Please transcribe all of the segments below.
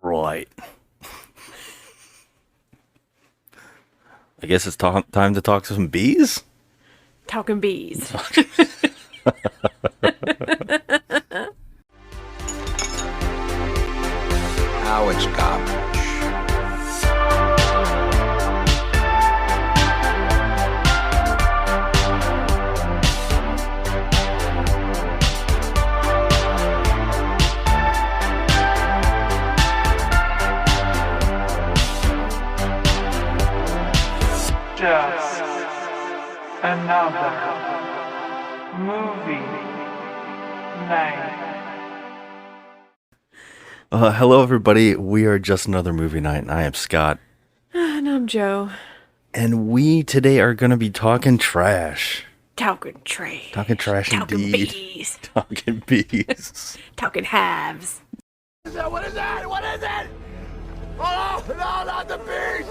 Right. I guess it's time to talk to some bees? Talking bees. Now it's garbage. Just another movie night. Hello, everybody. We are Just Another Movie Night, and I am Scott. And I'm Joe. And we today are going to be talking trash. Talking trash. Talking trash Talking indeed. bees. Talking bees. Talking halves. What is that? What is it? Oh, no, not the bees!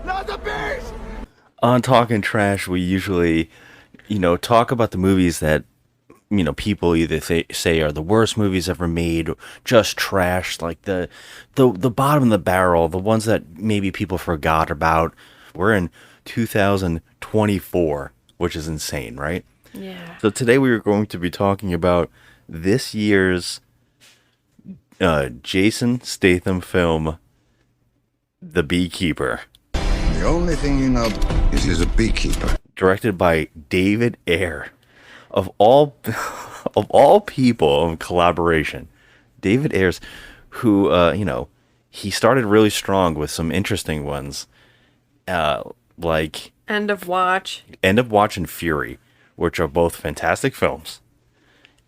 Not the bees! On Talking Trash, we usually, talk about the movies that, people either say are the worst movies ever made, or just trash, like the bottom of the barrel, the ones that maybe people forgot about. We're in 2024, which is insane, right? Yeah. So today we are going to be talking about this year's Jason Statham film, The Beekeeper. The only thing you know is he's a beekeeper. Directed by David Ayer. Of all people in collaboration, David Ayers, who he started really strong with some interesting ones, like End of Watch. End of Watch and Fury, which are both fantastic films.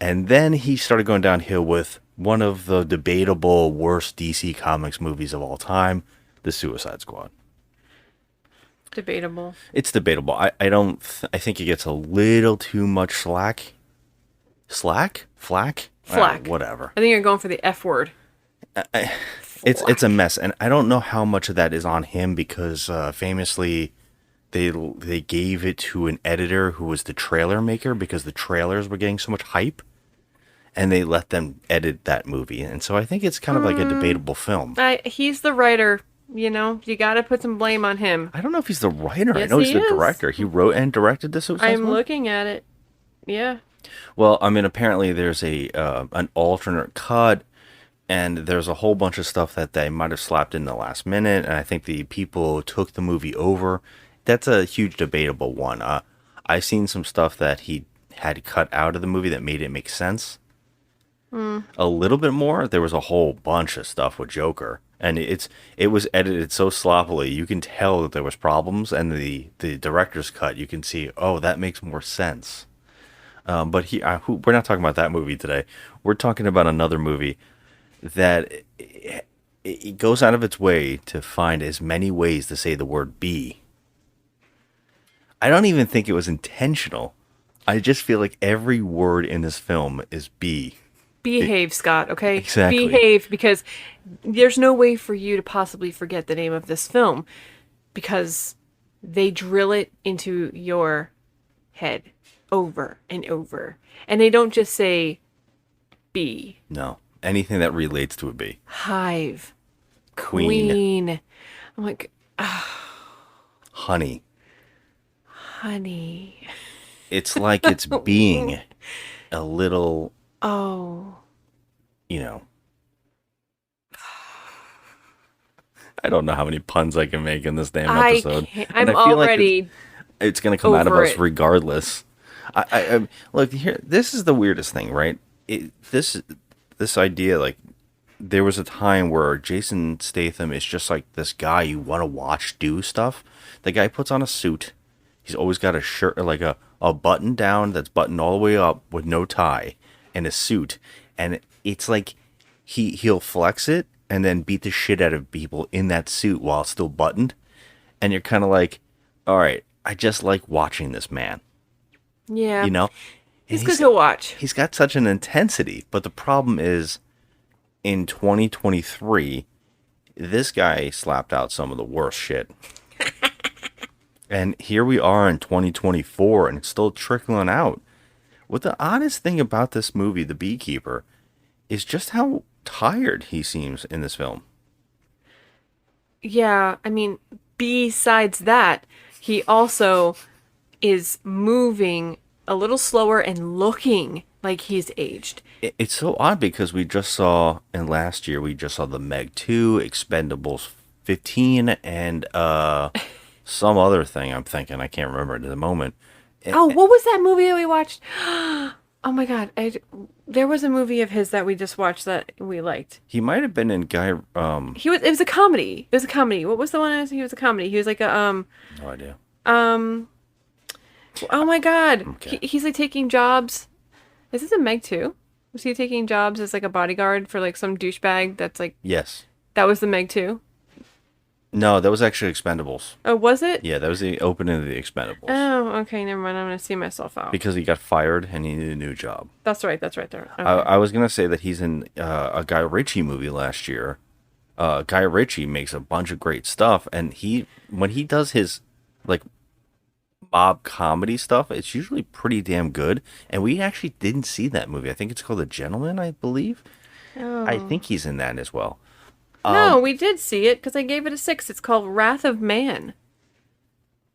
And then he started going downhill with one of the debatable worst DC Comics movies of all time, The Suicide Squad. Debatable. It's debatable. I think it gets a little too much slack. Flack? Whatever. I think you're going for the F word. It's a mess, and I don't know how much of that is on him because famously they gave it to an editor who was the trailer maker because the trailers were getting so much hype, and they let them edit that movie, and so I think it's kind of like a debatable film. He's the writer. You got to put some blame on him. I don't know if he's the writer. I Yes, know he's he the is. director. He wrote and directed the Suicide I'm Squad? looking at it. Yeah. Well, I mean, apparently there's an alternate cut, and there's a whole bunch of stuff that they might have slapped in the last minute, and I think the people took the movie over. That's a huge debatable one. I've seen some stuff that he had cut out of the movie that made it make sense. A little bit more. There was a whole bunch of stuff with Joker, and it was edited so sloppily. You can tell that there was problems, and the director's cut, you can see, oh, that makes more sense. But we're not talking about that movie today. We're talking about another movie that it goes out of its way to find as many ways to say the word bee. I don't even think it was intentional. I just feel like every word in this film is bee. Behave, Scott, okay? Exactly. Behave, because there's no way for you to possibly forget the name of this film because they drill it into your head over and over. And they don't just say bee. No, anything that relates to a bee. Hive. Queen. I'm like, Honey. honey. It's like it's being a little, Oh. I don't know how many puns I can make in this damn I episode. can't, And I'm I feel like already it's going to come out of over us it. regardless. I look here. This is the weirdest thing, right? This idea, like, there was a time where Jason Statham is just like this guy you want to watch do stuff. The guy puts on a suit. He's always got a shirt, like a button down that's buttoned all the way up with no tie, and a suit. And it's like he'll flex it and then beat the shit out of people in that suit while it's still buttoned. And you're kind of like, all right, I just like watching this man. Yeah. And He's good to watch. He's got such an intensity, but the problem is, in 2023, this guy slapped out some of the worst shit. And here we are in 2024, and it's still trickling out. What the oddest thing about this movie, The Beekeeper, is just how tired he seems in this film. Yeah, I mean, besides that, he also is moving a little slower and looking like he's aged. It's so odd because we just saw, and last year we just saw the Meg 2, Expendables 15, and some other thing I'm thinking. I can't remember it at the moment. Oh, what was that movie that we watched? Oh my God, there was a movie of his that we just watched that we liked. He might have been in Guy. It was a comedy. It was a comedy. What was the one? He was a comedy. He was like a No idea. um. Oh my God, Okay. he's like taking jobs. Is this a Meg too? Was he taking jobs as like a bodyguard for like some douchebag that's like Yes. that was the Meg too? No, that was actually Expendables. Oh, was it? Yeah, that was the opening of the Expendables. Oh, okay, never mind. I'm gonna see myself out. Because he got fired and he needed a new job. That's right. That's right there. Okay. I was gonna say that he's in a Guy Ritchie movie last year. Guy Ritchie makes a bunch of great stuff, and when he does his like mob comedy stuff, it's usually pretty damn good. And we actually didn't see that movie. I think it's called The Gentleman, I believe. I Oh. think he's in that as well. No, we did see it because I gave it a 6. It's called Wrath of Man.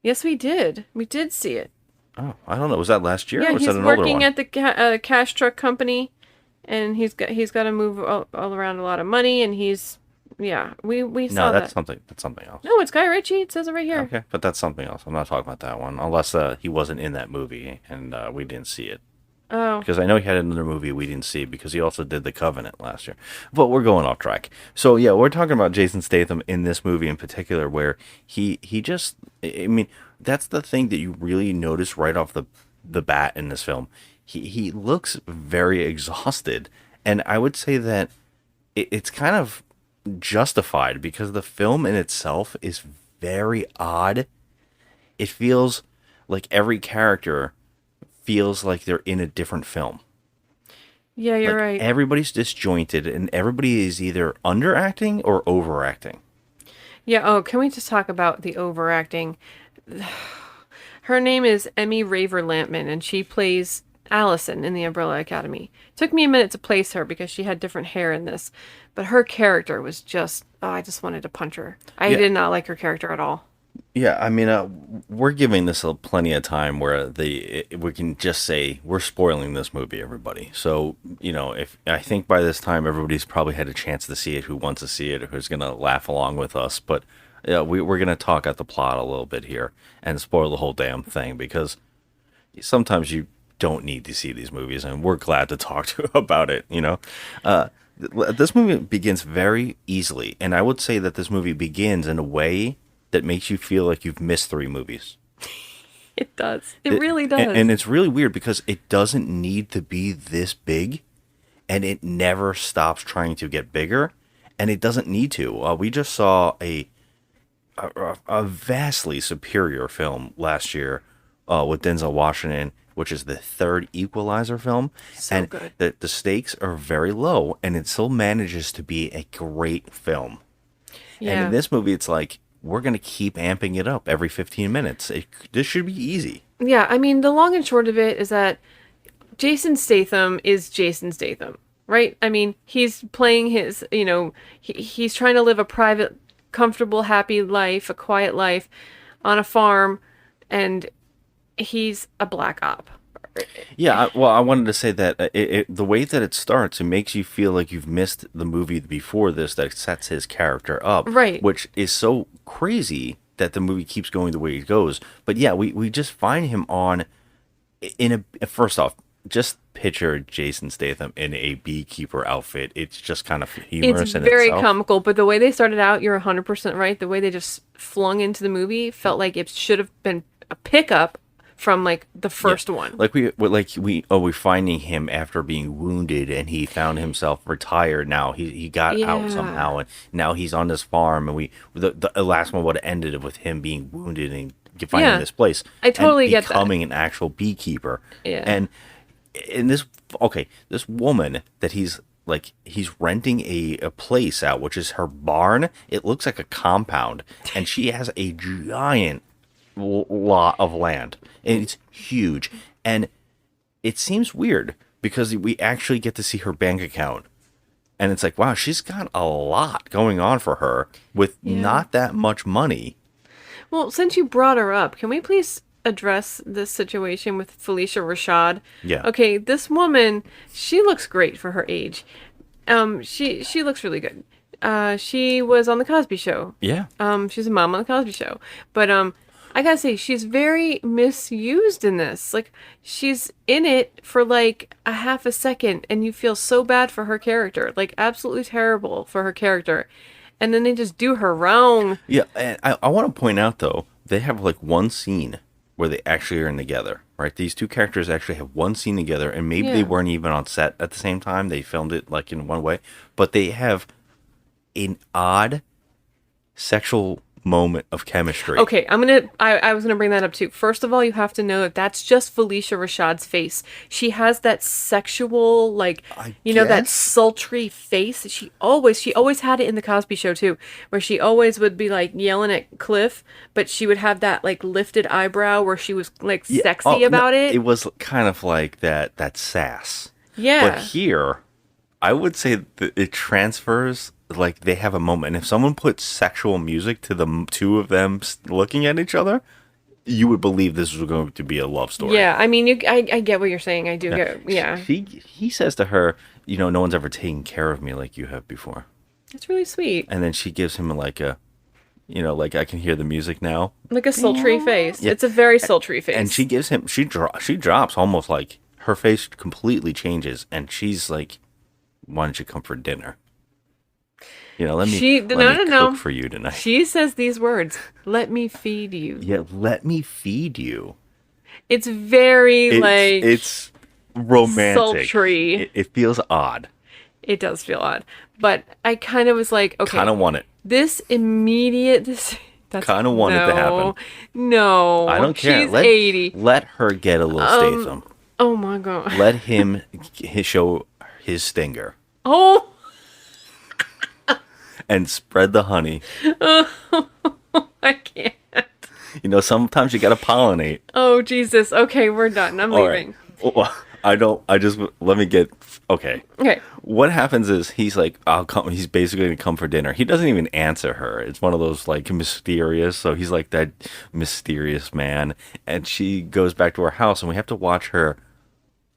Yes, we did. We did see it. Oh, I don't know. Was that last year? Yeah, or was he's that an older working one? at the cash truck company, and he's got to move all around a lot of money, and we saw No, that. that's something else. No, it's Guy Ritchie. It says it right here. Okay, but that's something else. I'm not talking about that one, unless he wasn't in that movie and we didn't see it. Oh, Because I know he had another movie we didn't see because he also did The Covenant last year. But we're going off track. So yeah, we're talking about Jason Statham in this movie in particular, where he just, I mean, that's the thing that you really notice right off the bat in this film. He looks very exhausted, and I would say that it's kind of justified because the film in itself is very odd. It feels like every character feels like they're in a different film. yeah, you're Like right. everybody's disjointed and everybody is either underacting or overacting. Yeah, oh, can we just talk about the overacting? Her name is Emmy Raver Lampman, and she plays Allison in the Umbrella Academy. Took me a minute to place her because she had different hair in this, but her character was just, oh, I just wanted to punch her. I Yeah. did not like her character at all. Yeah, I mean, we're giving this plenty of time where we can just say we're spoiling this movie, everybody. So if I think by this time everybody's probably had a chance to see it, who wants to see it, who's gonna laugh along with us. But yeah, we're gonna talk at the plot a little bit here and spoil the whole damn thing because sometimes you don't need to see these movies, and we're glad to talk to about it. This movie begins very easily, and I would say that this movie begins in a way that makes you feel like you've missed 3 movies. It does. It really does. And it's really weird because it doesn't need to be this big, and it never stops trying to get bigger, and it doesn't need to. We just saw a vastly superior film last year with Denzel Washington, which is the third Equalizer film. So and good. The stakes are very low, and it still manages to be a great film. And Yeah. in this movie, it's like, we're going to keep amping it up every 15 minutes. This should be easy. Yeah, I mean, the long and short of it is that Jason Statham is Jason Statham, right? I mean, he's playing his, he's trying to live a private, comfortable, happy life, a quiet life on a farm, and he's a black op. Yeah, I wanted to say that the way that it starts, it makes you feel like you've missed the movie before this that sets his character up. Right. Which is so crazy that the movie keeps going the way it goes. But yeah, we just find him first off, just picture Jason Statham in a beekeeper outfit. It's just kind of humorous It's in very itself. comical, but the way they started out, you're 100% right. The way they just flung into the movie felt like it should have been a pickup from like the first one. We're finding him after being wounded, and he found himself retired. Now he got Yeah. out somehow, and now he's on this farm. And the last one would have ended with him being wounded and finding Yeah. this place. I totally and get that. becoming an actual beekeeper. Yeah. And in this woman that he's renting a place out, which is her barn. It looks like a compound, and she has a giant lot of land, and it's huge. And it seems weird because we actually get to see her bank account, And it's like, wow, she's got a lot going on for her with Yeah. not that much money. Well, since you brought her up, can we please address this situation with Felicia Rashad? Yeah. Okay, this woman, she looks great for her age. She looks really good. She was on the Cosby Show. Yeah. She's a mom on the Cosby Show. But I gotta say, she's very misused in this. Like, she's in it for like a half a second, and you feel so bad for her character. Like, absolutely terrible for her character. And then they just do her wrong. Yeah, and I want to point out, though, they have like one scene where they actually are together, right? These two characters actually have one scene together, and maybe they Yeah. weren't even on set at the same time. They filmed it like in one way, but they have an odd sexual moment of chemistry. Okay, I was gonna bring that up too. First of all, you have to know that that's just Felicia Rashad's face. She has that sexual, like, I that guess. sultry face. She always had it in the Cosby Show too, where she always would be like yelling at Cliff, but she would have that like lifted eyebrow where she was like Yeah, sexy oh, no, about it. It was kind of like that sass. Yeah. But here, I would say that it transfers, like they have a moment. And if someone put sexual music to the two of them looking at each other, you would believe this was going to be a love story. Yeah, I mean, I get what you're saying. I do get, yeah. He says to her, no one's ever taken care of me like you have before. It's really sweet. And then she gives him like a, like I can hear the music now. Like a sultry face. Yeah. It's a very sultry face. And she gives him, she drops almost like her face completely changes. And she's like, why don't you come for dinner? Let me cook for you tonight. She says these words, "Let me feed you." Yeah, let me feed you. It's very it's romantic. sultry. It feels odd. It does feel odd, but I kind of was like, okay, Kind of want it. That's Kind of want it to happen. No, I don't care. She's 80. Let her get a little Statham. Oh my god. Let him show his stinger Oh, and spread the honey. I can't. Sometimes you gotta pollinate. Oh Jesus. Okay, we're done. I'm All leaving. right. Well, let me get. Okay. Okay. What happens is he's like, I'll come. He's basically gonna come for dinner. He doesn't even answer her. It's one of those like mysterious. So he's like that mysterious man, and she goes back to her house, and we have to watch her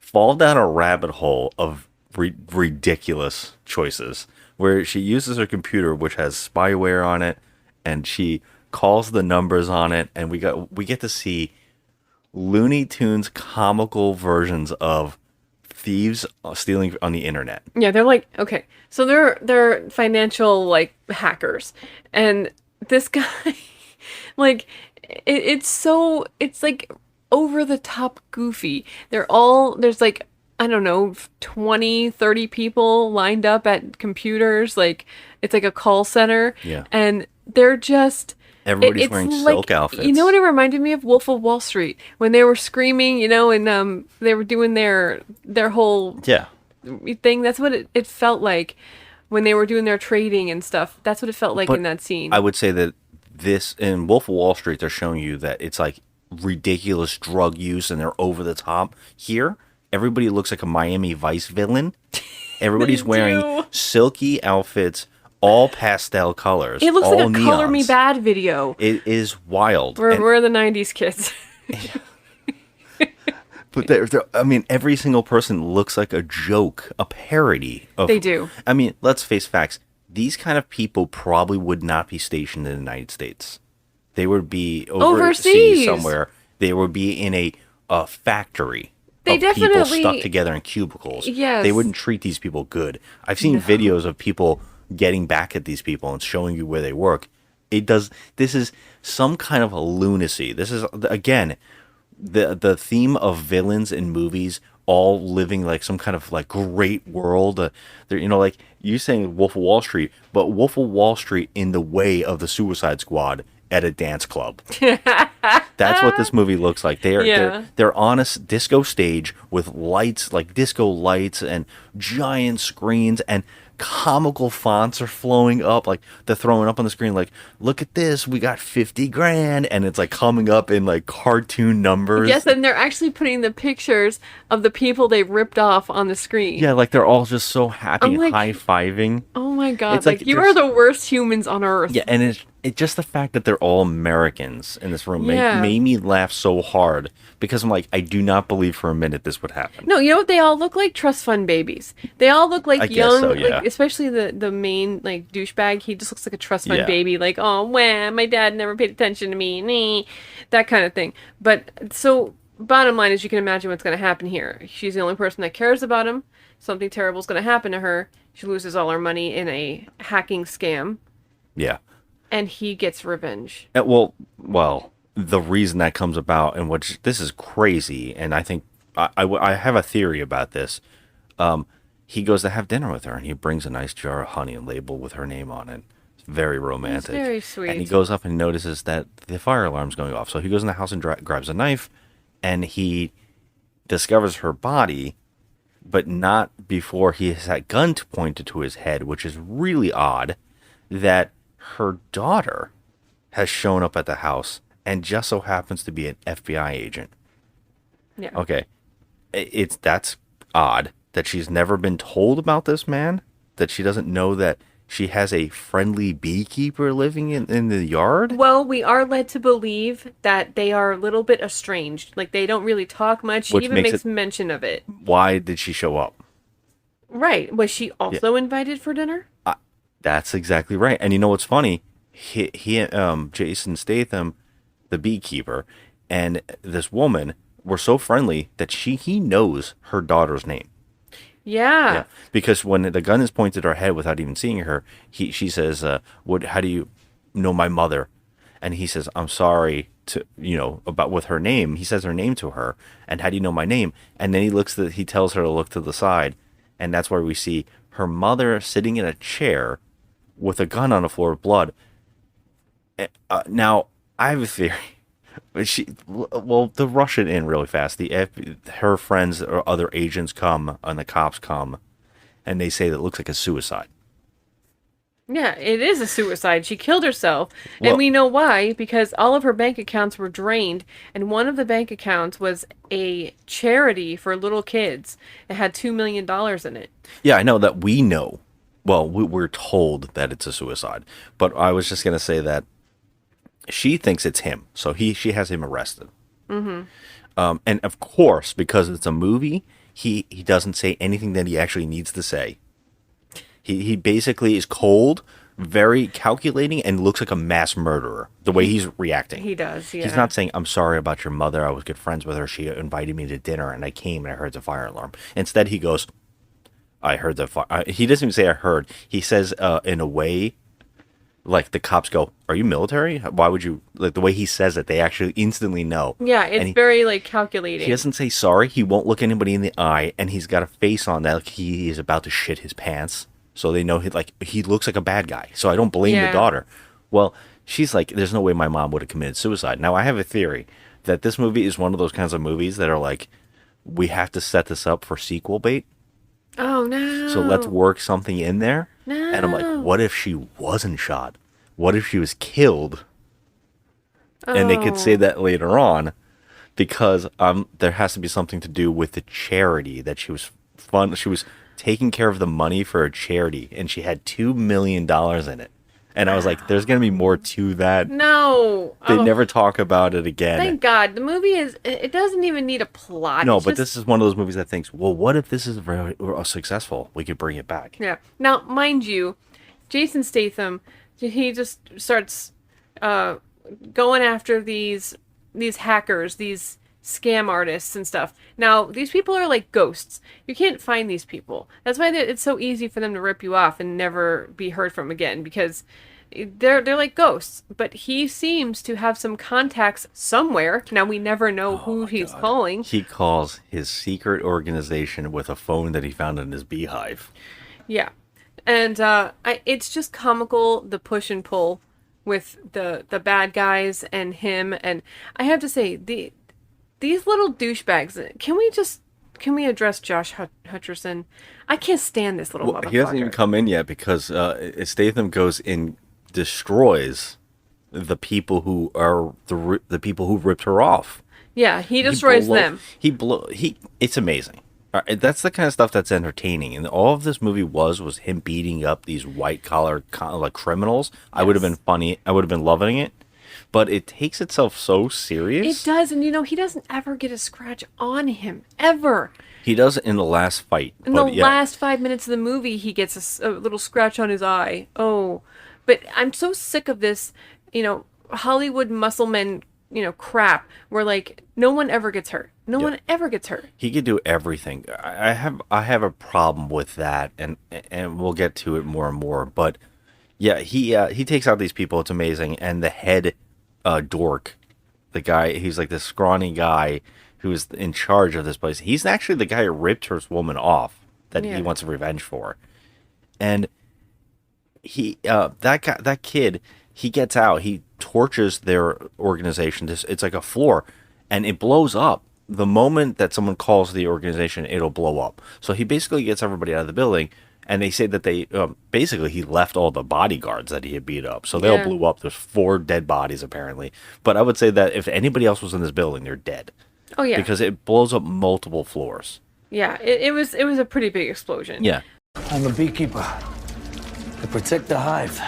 fall down a rabbit hole of ridiculous choices, where she uses her computer, which has spyware on it, and she calls the numbers on it, and we get to see Looney Tunes comical versions of thieves stealing on the internet. Yeah, they're like, okay, so they're financial like hackers, and this guy, like, it's like over the top goofy. There's like, I don't know, 20, 30 people lined up at computers, like it's like a call center. Yeah. And they're just Everybody's wearing silk outfits. You know what it reminded me of? Wolf of Wall Street, when they were screaming, and they were doing their whole Yeah. thing. That's what it felt like when they were doing their trading and stuff. That's what it felt like But in that scene. I would say that this in Wolf of Wall Street, they're showing you that it's like ridiculous drug use and they're over the top. Here, everybody looks like a Miami Vice villain. Everybody's wearing do. silky outfits, all pastel colors. It looks all like a Color Me neons. Bad video. It is wild. And- We're the 90s kids. But every single person looks like a joke, a parody of. They do. I mean, let's face facts. These kind of people probably would not be stationed in the United States. They would be overseas somewhere. They would be in a factory They of people definitely- stuck together in cubicles. Yes. They wouldn't treat these people good. I've seen videos of people getting back at these people and showing you where they work. This is some kind of a lunacy. This is, again, the theme of villains in movies all living like some kind of like great world. They're, like you saying Wolf of Wall Street, but Wolf of Wall Street in the way of the Suicide Squad at a dance club. That's what this movie looks like. They're on a disco stage with lights, like disco lights and giant screens, and comical fonts are flowing up, like they're throwing up on the screen, like, look at this, we got 50 grand, and it's like coming up in like cartoon numbers. Yes, and they're actually putting the pictures of the people they ripped off on the screen. Yeah, like they're all just so happy I'm and like, high-fiving. oh my god, It's like, like you there's- are the worst humans on earth. Yeah, and it's just the fact that they're all Americans in this room Yeah. made me laugh so hard, because I'm like, I do not believe for a minute this would happen. No, you know what? They all look like trust fund babies. They all look like I guess young, so, yeah. like, especially the main like douchebag. He just looks like a trust fund Yeah. baby. Like, oh, wah, my dad never paid attention to me, nee, that kind of thing. But so, bottom line is, you can imagine what's going to happen here. She's the only person that cares about him. Something terrible is going to happen to her. She loses all her money in a hacking scam, Yeah. and he gets revenge. Well, the reason that comes about, and which this is crazy, and I think I have a theory about this. He goes to have dinner with her, and he brings a nice jar of honey and label with her name on it. It's very romantic. very sweet. And he goes up and notices that the fire alarm's going off. So he goes in the house and grabs a knife, and he discovers her body, but not before he has that gun pointed to his head, which is really odd. That her daughter has shown up at the house and just so happens to be an FBI agent. Yeah. Okay. That's odd that she's never been told about this man, that she doesn't know that she has a friendly beekeeper living in the yard. Well, we are led to believe that they are a little bit estranged. Like, they don't really talk much. She Which even makes makes it- mention of it. Why did she show up? Right. Was she also invited for dinner? That's exactly right. And you know what's funny? Jason Statham, the beekeeper, and this woman were so friendly that he knows her daughter's name. Yeah. Yeah, because when the gun is pointed at her head without even seeing her, she says, how do you know my mother?" And he says, "I'm sorry about with her name." He says her name to her, and "How do you know my name?" And then he tells her to look to the side, and that's where we see her mother sitting in a chair with a gun on the floor of blood. Now, I have a theory. To rush it in really fast. Her friends or other agents come, and the cops come, and they say that it looks like a suicide. Yeah, it is a suicide. She killed herself. Well- And we know why, because all of her bank accounts were drained, and one of the bank accounts was a charity for little kids. It had $2 million in it. Yeah, I know that we know. Well, we're told that it's a suicide, but I was just gonna say that she thinks it's him, so she has him arrested. Mm-hmm. And of course, because it's a movie, he doesn't say anything that he actually needs to say. He basically is cold, very calculating, and looks like a mass murderer, the way he's reacting. He does, yeah. He's not saying, "I'm sorry about your mother. I was good friends with her. She invited me to dinner, and I came, and I heard the fire alarm." Instead, he goes, "I heard the fire." He doesn't even say "I heard." He says, in a way, like the cops go, "Are you military? Why would you?" Like the way he says it, they actually instantly know. Yeah, And it's very, like, calculating. He doesn't say sorry. He won't look anybody in the eye, and he's got a face on that like he is about to shit his pants. So they know he looks like a bad guy. So I don't blame the Yeah. daughter. Well, she's like, "There's no way my mom would have committed suicide." Now I have a theory that this movie is one of those kinds of movies that are like, we have to set this up for sequel bait. Oh, no. So let's work something in there. And I'm No. like, what if she wasn't shot? What if she was killed? And they could say Oh. that later on, because there has to be something to do with the charity that she was She was taking care of the money for a charity, and she had $2 million in it. And I was like, there's gonna be more to that. No. They Oh, never talk about it again. Thank God. The movie it doesn't even need a plot. No, It's but just- this is one of those movies that thinks, well, what if this is very successful? We could bring it back. Yeah. Now, mind you, Jason Statham, he just starts going after these hackers, these scam artists and stuff. Now, these people are like ghosts. You can't find these people. That's why it's so easy for them to rip you off and never be heard from again, because they're like ghosts. But he seems to have some contacts somewhere. Now, we never know who he's calling. He calls his secret organization with a phone that he found in his beehive. Yeah. And it's just comical, the push and pull with the bad guys and him. And I have to say, these little douchebags, can we just can we address Josh Hutcherson? I can't stand this little motherfucker. He hasn't even come in yet because Statham goes and destroys the people who are the people who ripped her off. Yeah, he destroys them. It's amazing. That's the kind of stuff that's entertaining, and all of this movie was him beating up these white collar like criminals. Yes. I would have been funny. I would have been loving it, but it takes itself so serious. It does, and he doesn't ever get a scratch on him ever. He does it in the last fight. In the last 5 minutes of the movie, he gets a little scratch on his eye. Oh, but I'm so sick of this, Hollywood muscle men, crap. Where like no one ever gets hurt. No one ever gets hurt. He could do everything. I have a problem with that, and we'll get to it more and more. But yeah, he takes out these people. It's amazing. And the head dork, the guy, he's like this scrawny guy who's in charge of this place. He's actually the guy who ripped her woman off that he wants revenge for. And he that kid, he gets out. He torches their organization. It's like a floor, and it blows up. The moment that someone calls the organization, it'll blow up. So he basically gets everybody out of the building, and they say that they basically he left all the bodyguards that he had beat up. So they all blew up. There's 4 dead bodies apparently. But I would say that if anybody else was in this building, they're dead. Oh yeah, because it blows up multiple floors. Yeah, it was a pretty big explosion. Yeah, I'm a beekeeper to protect the hive.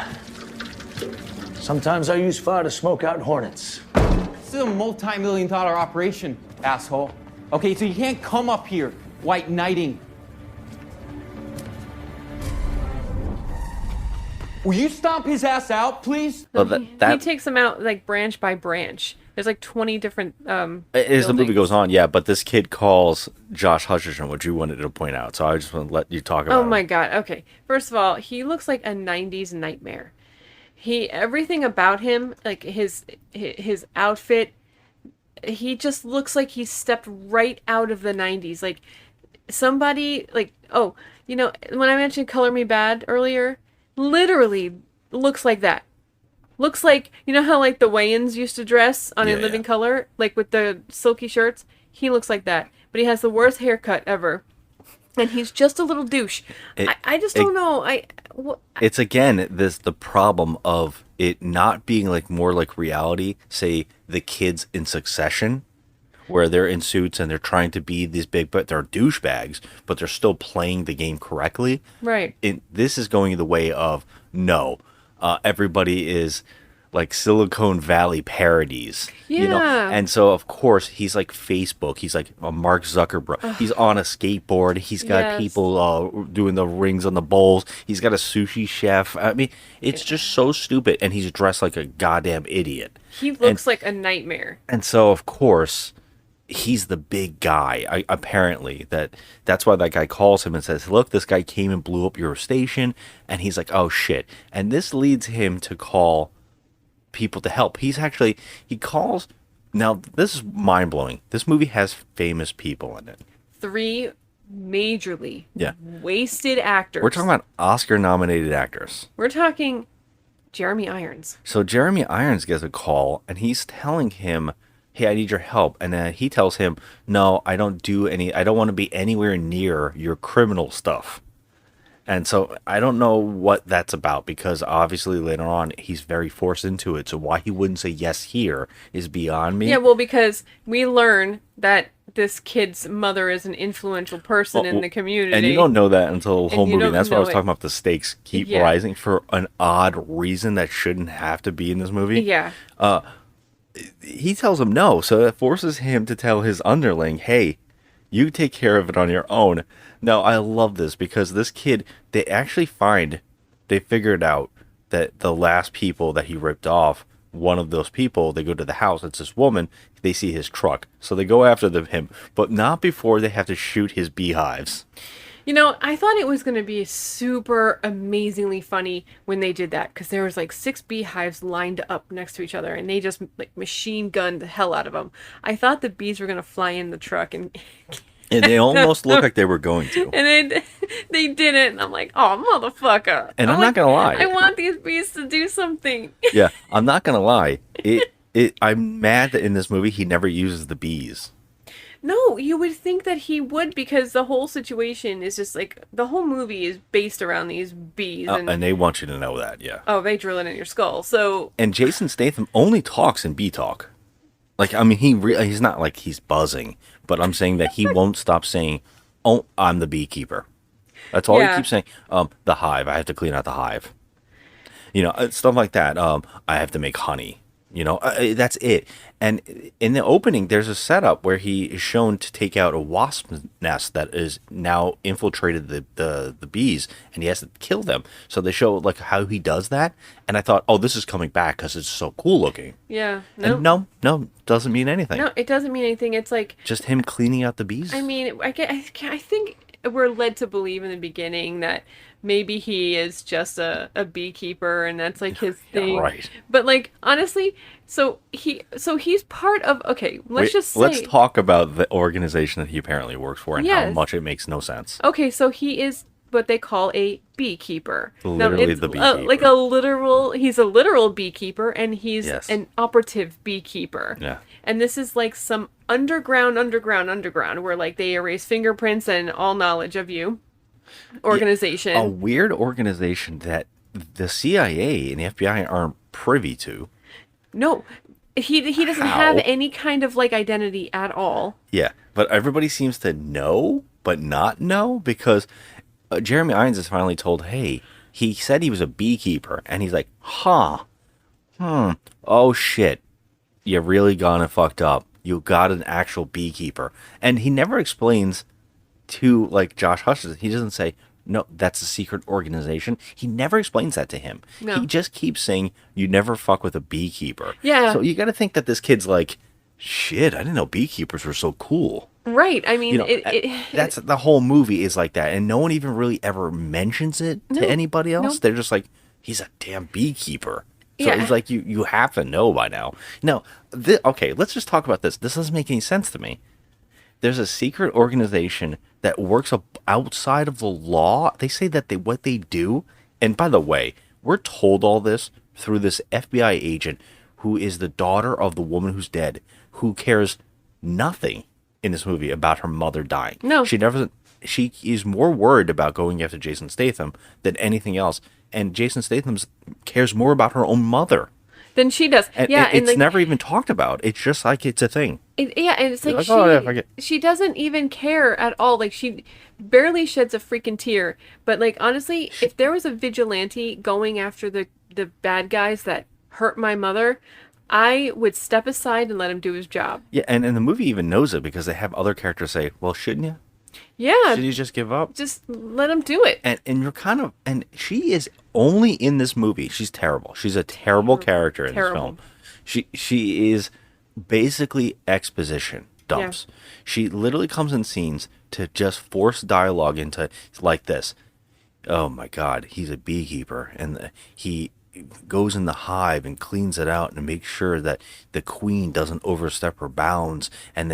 Sometimes I use fire to smoke out hornets. This is a multi-million-dollar operation, asshole. Okay, so you can't come up here white knighting. Will you stomp his ass out, please? Well, he takes them out like branch by branch. There's like 20 different as the movie goes on, but this kid calls Josh Hutcherson, which you wanted to point out. So I just want to let you talk about him. Oh my god. Okay. First of all, he looks like a 90s nightmare. Everything about him, like his outfit, he just looks like he stepped right out of the 90s. Like somebody like, when I mentioned Color Me Bad earlier, literally looks like that. Looks like, how like the Wayans used to dress on In Living Color, like with the silky shirts? He looks like that. But he has the worst haircut ever. And he's just a little douche. I just don't know. It's again the problem of it not being like more like reality. Say the kids in Succession, where they're in suits and they're trying to be these big, but they're douchebags, but they're still playing the game correctly. Right. This is going the way of no. Everybody is like Silicon Valley parodies, and so of course he's like Facebook. He's like a Mark Zuckerberg. He's on a skateboard. He's got people doing the rings on the bowls. He's got a sushi chef. I mean, it's just so stupid, and he's dressed like a goddamn idiot. He looks like a nightmare. And so of course he's the big guy. Apparently that's why that guy calls him and says, look, this guy came and blew up your station. And he's like, oh shit. And this leads him to call people to help. He calls. Now this is mind blowing. This movie has famous people in it. 3 majorly wasted actors. We're talking about Oscar nominated actors. We're talking Jeremy Irons. So Jeremy Irons gets a call and he's telling him, hey, I need your help. And then he tells him, no, I don't want to be anywhere near your criminal stuff. And so I don't know what that's about, because obviously later on he's very forced into it. So why he wouldn't say yes here is beyond me. Yeah, well, because we learn that this kid's mother is an influential person in the community. And you don't know that until the whole movie. And that's why I was talking about the stakes keep rising for an odd reason that shouldn't have to be in this movie. Yeah. He tells him no, so it forces him to tell his underling, hey, you take care of it on your own. Now, I love this because this kid, they figured out that the last people that he ripped off, one of those people, they go to the house, it's this woman, they see his truck. So they go after him, but not before they have to shoot his beehives. I thought it was going to be super amazingly funny when they did that, because there was like 6 beehives lined up next to each other, and they just like machine gunned the hell out of them. I thought the bees were going to fly in the truck and they almost looked like they were going to. And they didn't. And I'm like, oh, motherfucker. And I'm not going to lie. I want these bees to do something. Yeah, I'm not going to lie. I'm mad that in this movie he never uses the bees. No, you would think that he would, because the whole situation is just like, the whole movie is based around these bees, And they want you to know that, yeah. oh, they drill it in your skull. So And Jason Statham only talks in bee talk. Like, I mean, he's not like he's buzzing, but I'm saying that he won't stop saying, "Oh, I'm the beekeeper." That's all he keeps saying. The hive. I have to clean out the hive. Stuff like that. I have to make honey. That's it. And in the opening, there's a setup where he is shown to take out a wasp nest that is now infiltrated the bees, and he has to kill them. So they show like how he does that, and I thought, oh, this is coming back because it's so cool looking. yeah, And no, doesn't mean anything. no, it doesn't mean anything. It's like, Just him cleaning out the bees. I mean, I think we're led to believe in the beginning that maybe he is just a beekeeper and that's like his thing. right. But like, honestly, so he's part of, okay, Let's talk about the organization that he apparently works for and how Yes. much it makes no sense. Okay, so he is what they call a beekeeper. Literally it's the beekeeper. He's a literal beekeeper, and he's Yes. an operative beekeeper. Yeah. And this is like some underground, where like they erase fingerprints and all knowledge of you organization. A weird organization that the CIA and the FBI aren't privy to. No, he doesn't How? have any kind of like identity at all. Yeah, but everybody seems to know, but not know, because Jeremy Irons is finally told, hey, he said he was a beekeeper, and he's like, oh shit, you really gone and fucked up. You got an actual beekeeper. And he never explains to, like, Josh Hutcherson. He doesn't say, no, that's a secret organization. He never explains that to him. No. He just keeps saying, you never fuck with a beekeeper. Yeah. So you got to think that this kid's like, shit, I didn't know beekeepers were so cool. Right. I mean, That's the whole movie is like that, and no one even really ever mentions it to anybody else. Nope. They're just like, he's a damn beekeeper. So Yeah. it's like you have to know by now. No, okay, let's just talk about this. This doesn't make any sense to me. There's a secret organization that works outside of the law. They say that what they do, and by the way, we're told all this through this FBI agent who is the daughter of the woman who's dead, who cares nothing in this movie about her mother dying. No. She is more worried about going after Jason Statham than anything else. And Jason Statham cares more about her own mother. Than she does. And yeah, it's and like, never even talked about. It's just like it's a thing. and it's like, Like, oh, yeah, forget. she doesn't even care at all. Like, she barely sheds a freaking tear. But like, honestly, if there was a vigilante going after the bad guys that hurt my mother, I would step aside and let him do his job. Yeah, and the movie even knows it because they have other characters say, well, shouldn't you? Yeah, Should you just give up? just let him do it. And you're kind of, and she is only in this movie. She's terrible. She's a terrible character in this film. She is basically exposition dumps. Yeah. She literally comes in scenes to just force dialogue into like this. Oh my God, he's a beekeeper, and he goes in the hive and cleans it out and makes sure that the queen doesn't overstep her bounds, and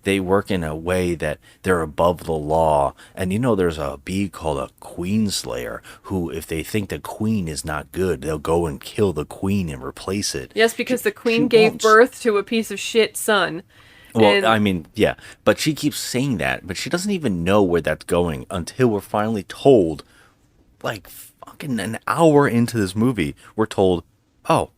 they work in a way that they're above the law. And there's a bee called a queen slayer who, if they think the queen is not good, they'll go and kill the queen and replace it. Yes, because the queen she gave won't. birth to a piece of shit son. Well, And- I mean, yeah, but she keeps saying that, but she doesn't even know where that's going until we're finally told, like fucking an hour into this movie, we're told, oh,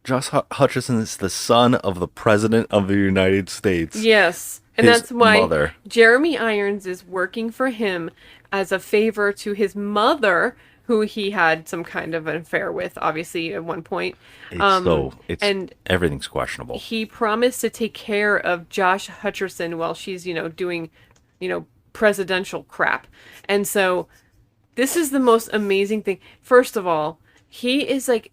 Josh Hutcherson is the son of the President of the United States. Yes. And His that's why mother. Jeremy Irons is working for him as a favor to his mother, who he had some kind of an affair with, obviously, at one point. And everything's questionable. he promised to take care of Josh Hutcherson while she's, doing, presidential crap. And so this is the most amazing thing. First of all, he is like,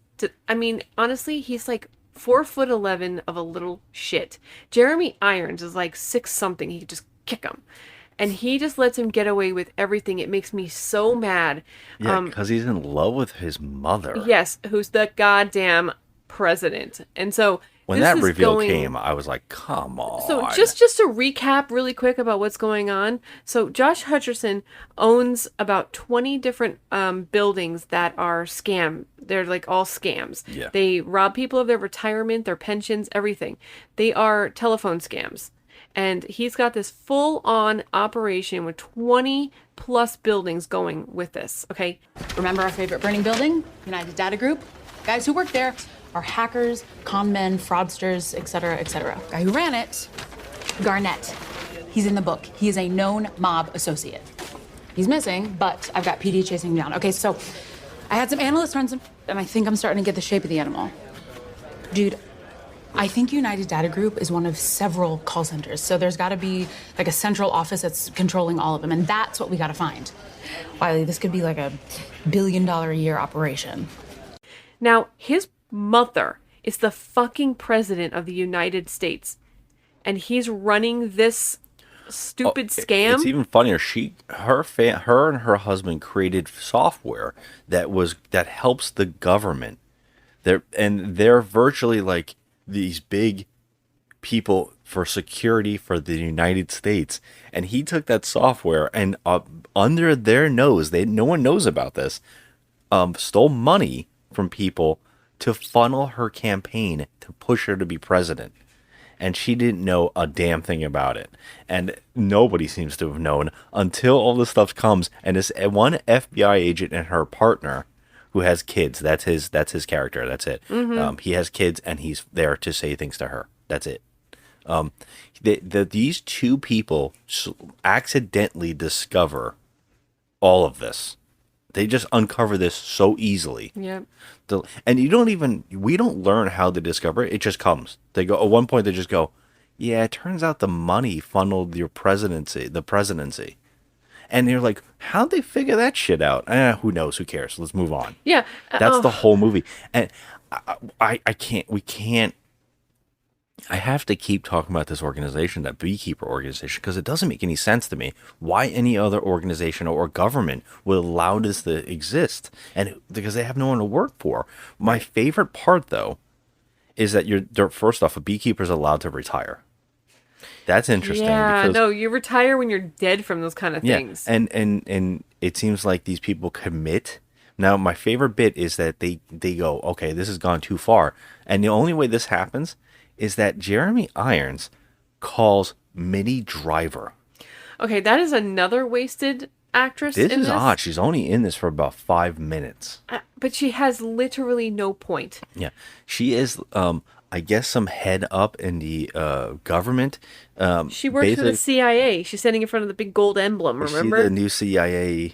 honestly, he's like 4'11" of a little shit. Jeremy Irons is like 6 something. He could just kick him. And he just lets him get away with everything. It makes me so mad. Yeah, because he's in love with his mother. Yes, who's the goddamn president. And so When this that is reveal came, I was like, come on. So just to recap really quick about what's going on. So Josh Hutcherson owns about 20 different buildings that are scam. They're like all scams. Yeah. They rob people of their retirement, their pensions, everything. They are telephone scams. And he's got this full-on operation with 20 plus buildings going with this, okay? Remember our favorite burning building, United Data Group? Guys who work there are hackers, con men, fraudsters, etc., etc. Guy who ran it, Garnett. He's in the book. He is a known mob associate. He's missing, but I've got PD chasing him down. Okay, so I had some analysts run some, and I think I'm starting to get the shape of the animal. Dude, I think United Data Group is one of several call centers, so there's got to be like a central office that's controlling all of them, and that's what we got to find. Wiley, this could be like a $1 billion a year operation. Now, his mother is the fucking president of the United States, and he's running this stupid scam. It's even funnier. Her and her husband created software that helps the government. They're virtually like these big people for security for the United States, and he took that software and under their nose, no one knows about this, stole money from people to funnel her campaign to push her to be president. And she didn't know a damn thing about it. And nobody seems to have known until all this stuff comes. And this one FBI agent and her partner who has kids, that's his character. That's it. Mm-hmm. He has kids and he's there to say things to her. That's it. These two people accidentally discover all of this. They just uncover this so easily. Yep. And we don't learn how they discover it. It just comes. They go, at one point they just go, yeah, it turns out the money funneled the presidency. And you're like, how'd they figure that shit out? Who knows? Who cares? Let's move on. Yeah. That's the whole movie. And I have to keep talking about this organization, that Beekeeper organization, because it doesn't make any sense to me why any other organization or government would allow this to exist, and because they have no one to work for. My favorite part, though, is that first off, a beekeeper is allowed to retire. That's interesting. Yeah, because, no, you retire when you're dead from those kind of things. And it seems like these people commit. Now, my favorite bit is that they go, okay, this has gone too far, and the only way this happens is that Jeremy Irons calls Minnie Driver. Okay, that is another wasted actress. This is odd. She's only in this for about 5 minutes. But she has literally no point. Yeah. She is, I guess, some head up in the government. She works for the CIA. She's standing in front of the big gold emblem, remember? Is she the new CIA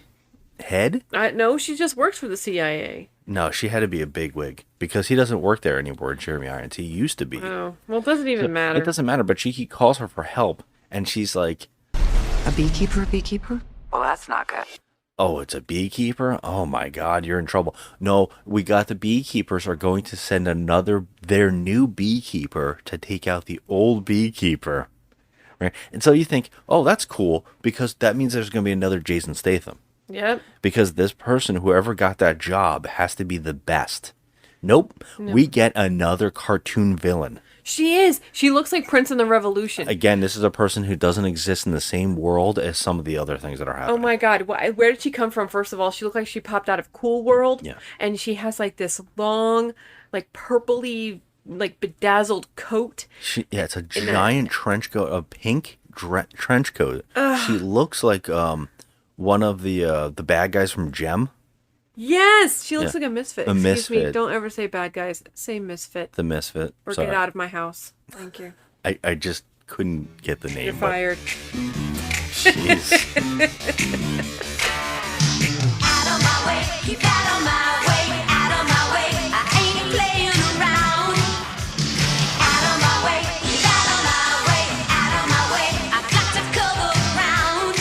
head? No, she just works for the CIA. No, she had to be a bigwig because he doesn't work there anymore, Jeremy Irons. He used to be. Oh, well, it doesn't even matter. It doesn't matter, but he calls her for help, and she's like, A beekeeper? Well, that's not good. oh, it's a beekeeper? Oh my God, you're in trouble. No, we got the beekeepers are going to send their new beekeeper to take out the old beekeeper. Right? And so you think, oh, that's cool because that means there's going to be another Jason Statham. Yep. Because this person, whoever got that job, has to be the best. Nope. We get another cartoon villain. She is. She looks like Prince in the Revolution. Again, this is a person who doesn't exist in the same world as some of the other things that are happening. Oh my God. Where did she come from? First of all, she looked like she popped out of Cool World. Yeah. And she has like this long, like purpley, like bedazzled coat. It's a giant trench coat, a pink trench coat. She looks like one of the bad guys from Gem. Yes, she looks like a misfit. A Excuse me, misfit. don't ever say bad guys. Say misfit. The misfit. Or Sorry. get out of my house. Thank you. I just couldn't get the name. You're fired. Jeez. Out of my way, keep out of my way, out of my way. I ain't playing around. Out of my way, keep out of my way, out of my way. I got to cover ground.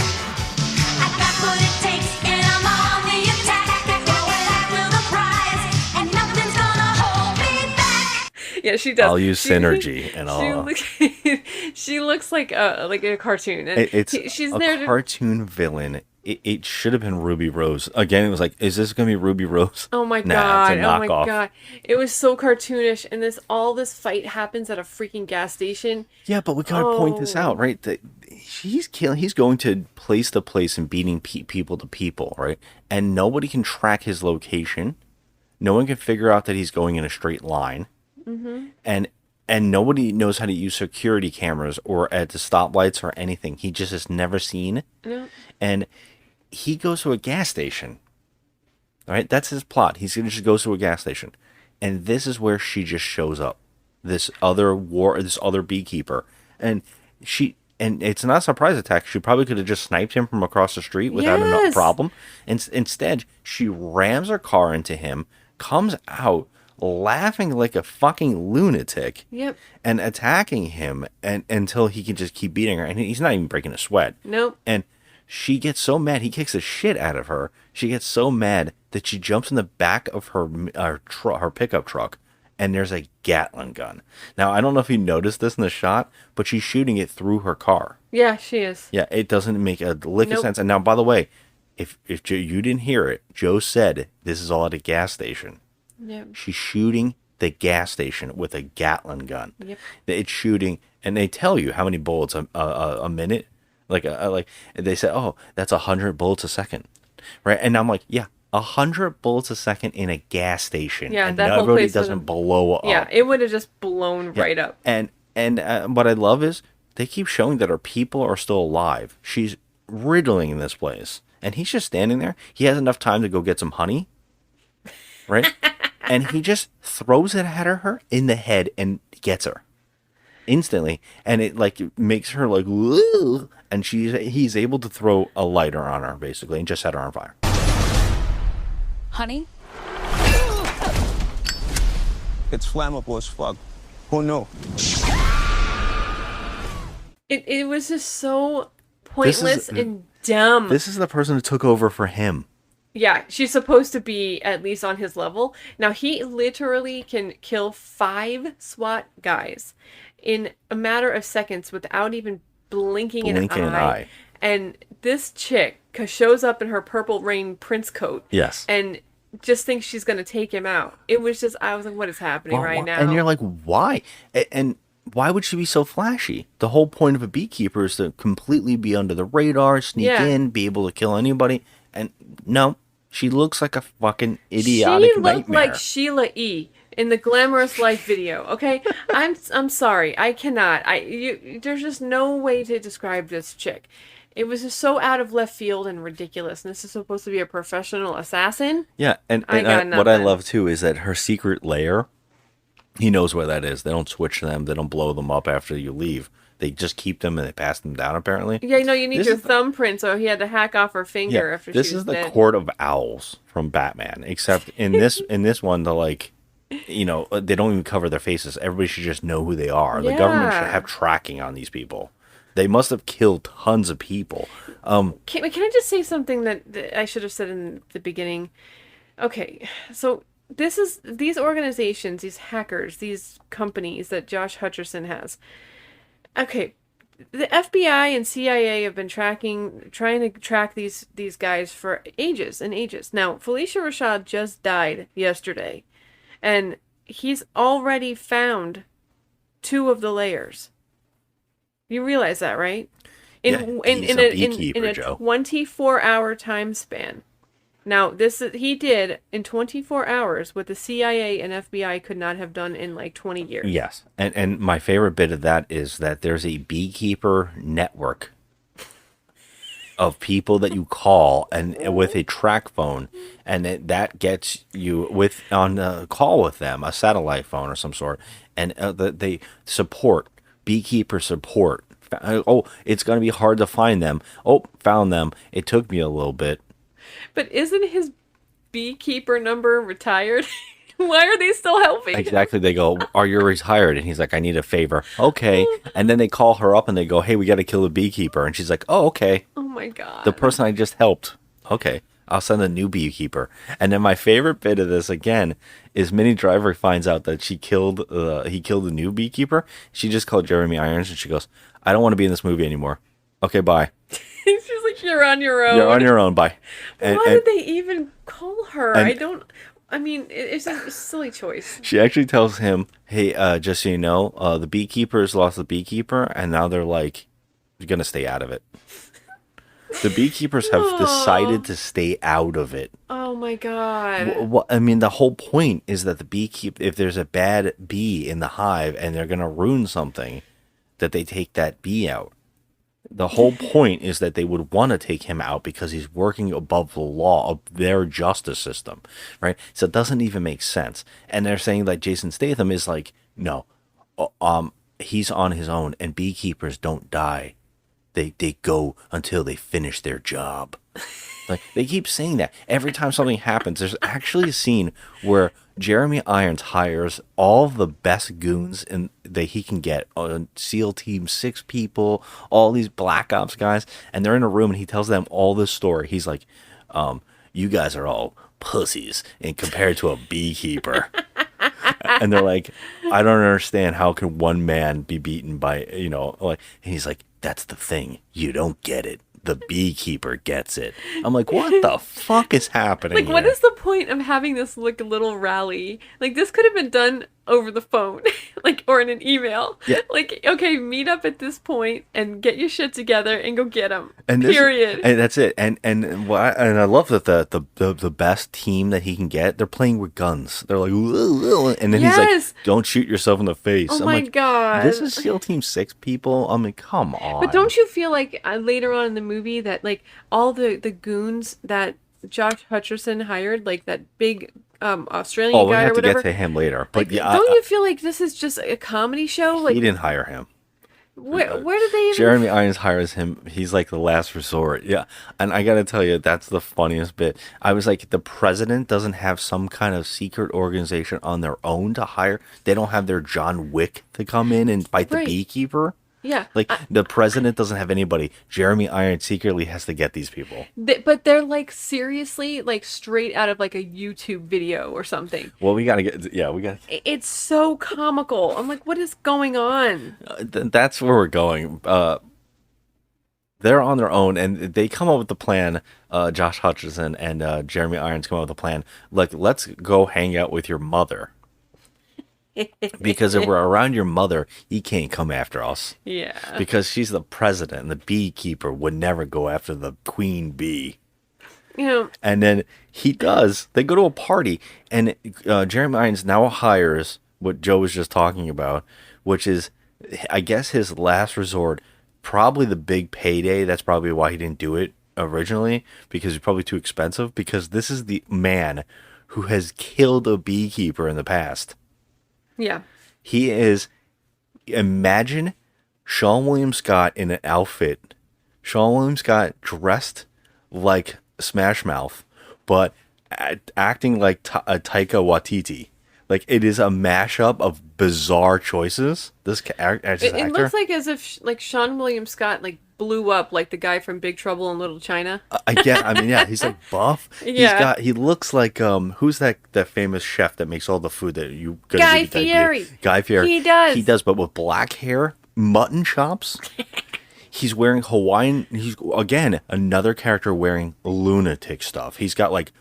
I got what it takes, and I'm on the attack. Going after the prize, and nothing's gonna hold me back. Yeah, she does. I'll use synergy and all. She looks like a cartoon. And she's a there to... cartoon villain. It should have been Ruby Rose. Again, it was like, is this going to be Ruby Rose? Oh my Nah, God. it's a Oh my knockoff. God. It was so cartoonish. And all this fight happens at a freaking gas station. Yeah, but we gotta point this out, right? That he's going to place to place and beating people to people, right? And nobody can track his location. No one can figure out that he's going in a straight line. Mm-hmm. And and nobody knows how to use security cameras or at the stoplights or anything. He just is never seen. No. And he goes to a gas station. All right, that's his plot. He's gonna just goes to a gas station, and this is where she just shows up. This other beekeeper, and it's not a surprise attack. She probably could have just sniped him from across the street without enough Yes. problem. And instead, she rams her car into him, comes out laughing like a fucking lunatic, Yep. and attacking him, and until he can just keep beating her, and he's not even breaking a sweat. Nope. And she gets so mad, he kicks the shit out of her. She gets so mad that she jumps in the back of her pickup truck, and there's a Gatling gun. Now, I don't know if you noticed this in the shot, but she's shooting it through her car. Yeah, she is. Yeah, it doesn't make a lick of Nope. sense. And now, by the way, if you didn't hear it, Joe said this is all at a gas station. Yep. She's shooting the gas station with a Gatling gun. Yep. It's shooting, and they tell you how many bullets a minute. Like they said, oh, that's 100 bullets a second, right? And I'm like, yeah, 100 bullets a second in a gas station. Yeah, and that whole everybody place doesn't blow up. Yeah, it would have just blown Yeah. right up. And what I love is they keep showing that our people are still alive. She's riddling this place, and he's just standing there. He has enough time to go get some honey, right? And he just throws it at her in the head and gets her instantly, and it makes her like, woo, and he's able to throw a lighter on her basically and just set her on fire. Honey? It's flammable as fuck. Who knew? It was just so pointless and dumb. This is the person who took over for him. Yeah, she's supposed to be at least on his level. Now, he literally can kill 5 SWAT guys in a matter of seconds without even blinking an eye. And this chick shows up in her Purple Rain Prince coat. Yes. And just thinks she's going to take him out. It was just, I was like, what is happening right now? And you're like, why? And why would she be so flashy? The whole point of a beekeeper is to completely be under the radar, sneak in, be able to kill anybody. And no, she looks like a fucking idiotic She looked nightmare. like Sheila E. in the Glamorous Life video. Okay, I'm sorry, I cannot. There's just no way to describe this chick. It was just so out of left field and ridiculous. And this is supposed to be a professional assassin. Yeah, and what I love too is that her secret lair, he knows where that is. They don't switch them. They don't blow them up after you leave. They just keep them and they pass them down, apparently. Yeah, no, you need your thumbprint, so he had to hack off her finger after she was This is the dead. Court of Owls from Batman, except in this one, they don't even cover their faces. Everybody should just know who they are. The government should have tracking on these people. They must have killed tons of people. Can I just say something that I should have said in the beginning? Okay, so these organizations, these hackers, these companies that Josh Hutcherson has. Okay, the FBI and CIA have been trying to track these guys for ages and ages. Now, Felicia Rashad just died yesterday, and he's already found 2 of the layers. You realize that, right? In a beekeeper, Joe. 24-hour time span. Now, he did in 24 hours what the CIA and FBI could not have done in like 20 years. Yes, and my favorite bit of that is that there's a beekeeper network of people that you call and with a track phone, and that gets you on a call with them, a satellite phone or some sort, and they support beekeeper support. Oh, it's going to be hard to find them. Oh, found them. It took me a little bit. But isn't his beekeeper number retired? Why are they still helping? Exactly. They go, "Are you retired?" And he's like, "I need a favor." Okay. And then they call her up and they go, "Hey, we got to kill the beekeeper." And she's like, "Oh, okay." Oh my god. The person I just helped. Okay. I'll send a new beekeeper. And then my favorite bit of this again is Minnie Driver finds out that he killed the new beekeeper. She just called Jeremy Irons and she goes, "I don't want to be in this movie anymore. Okay, bye." She's like, "You're on your own." You're on your own. Bye. Why did they even call her? I mean, it's a silly choice. She actually tells him, "Hey, just so you know, the beekeepers lost the beekeeper, and now they're like, you're gonna stay out of it." The beekeepers have decided to stay out of it. Oh my god. Well, I mean, the whole point is that the beekeeper, if there's a bad bee in the hive and they're going to ruin something, that they take that bee out. The whole point is that they would want to take him out because he's working above the law of their justice system, right? So it doesn't even make sense. And they're saying that Jason Statham is like, no, he's on his own, and beekeepers don't die. They go until they finish their job. Like, they keep saying that every time something happens. There's actually a scene where Jeremy Irons hires all the best goons that he can get on SEAL Team 6 people, all these Black Ops guys, and they're in a room and he tells them all this story. He's like, you guys are all pussies and compared to a beekeeper. And they're like, I don't understand, how can one man be beaten by, like, and he's like, that's the thing. You don't get it. The beekeeper gets it. I'm like, what the fuck is happening Like, what here? is the point of having this like little rally? Like, this could have been done over the phone, like, or in an email. Yeah. Like, okay, meet up at this point and get your shit together and go get them. And Period. And that's it. And I love that the best team that he can get, they're playing with guns. They're like, "Ooh," and then he's Yes. like, don't shoot yourself in the face. Oh I'm my like, God. this is SEAL Team 6 people. I mean, come on. But don't you feel like later on in the movie that like all the goons that Josh Hutcherson hired, like that big Australian Oh, we guy have or to whatever? get to him later. But Like, yeah, don't you feel like this is just a comedy show? Like, he didn't hire him. where did they even? Jeremy Irons hires him. He's like the last resort. Yeah. And I got to tell you, that's the funniest bit. I was like, the president doesn't have some kind of secret organization on their own to hire. They don't have their John Wick to come in and fight the Right. beekeeper. Yeah. Like, the president doesn't have anybody. Jeremy Irons secretly has to get these people. But they're like seriously like straight out of like a YouTube video or something. Well, we got to get, yeah, we got It's so comical. I'm like, what is going on? that's where we're going. They're on their own, and they come up with the plan. Josh Hutcherson and Jeremy Irons come up with a plan. Like, let's go hang out with your mother. Because if we're around your mother, he can't come after us. Yeah. Because she's the president, and the beekeeper would never go after the queen bee. You know, And then he does. They go to a party, and Jeremy Irons now hires what Joe was just talking about, which is, I guess, his last resort. Probably the big payday. That's probably why he didn't do it originally, because it's probably too expensive. Because this is the man who has killed a beekeeper in the past. yeah. He is, imagine Sean William Scott in an outfit. Sean William Scott dressed like Smash Mouth, but acting like Taika Waititi. Like, it is a mashup of bizarre choices. This actor. It looks like as if like Sean William Scott like blew up like the guy from Big Trouble in Little China. I mean, yeah, he's like buff. Yeah. He looks like who's that famous chef that makes all the food that you Guy Fieri. Guy Fieri. He does, but with black hair, mutton chops. He's wearing Hawaiian. He's again another character wearing lunatic stuff. He's got like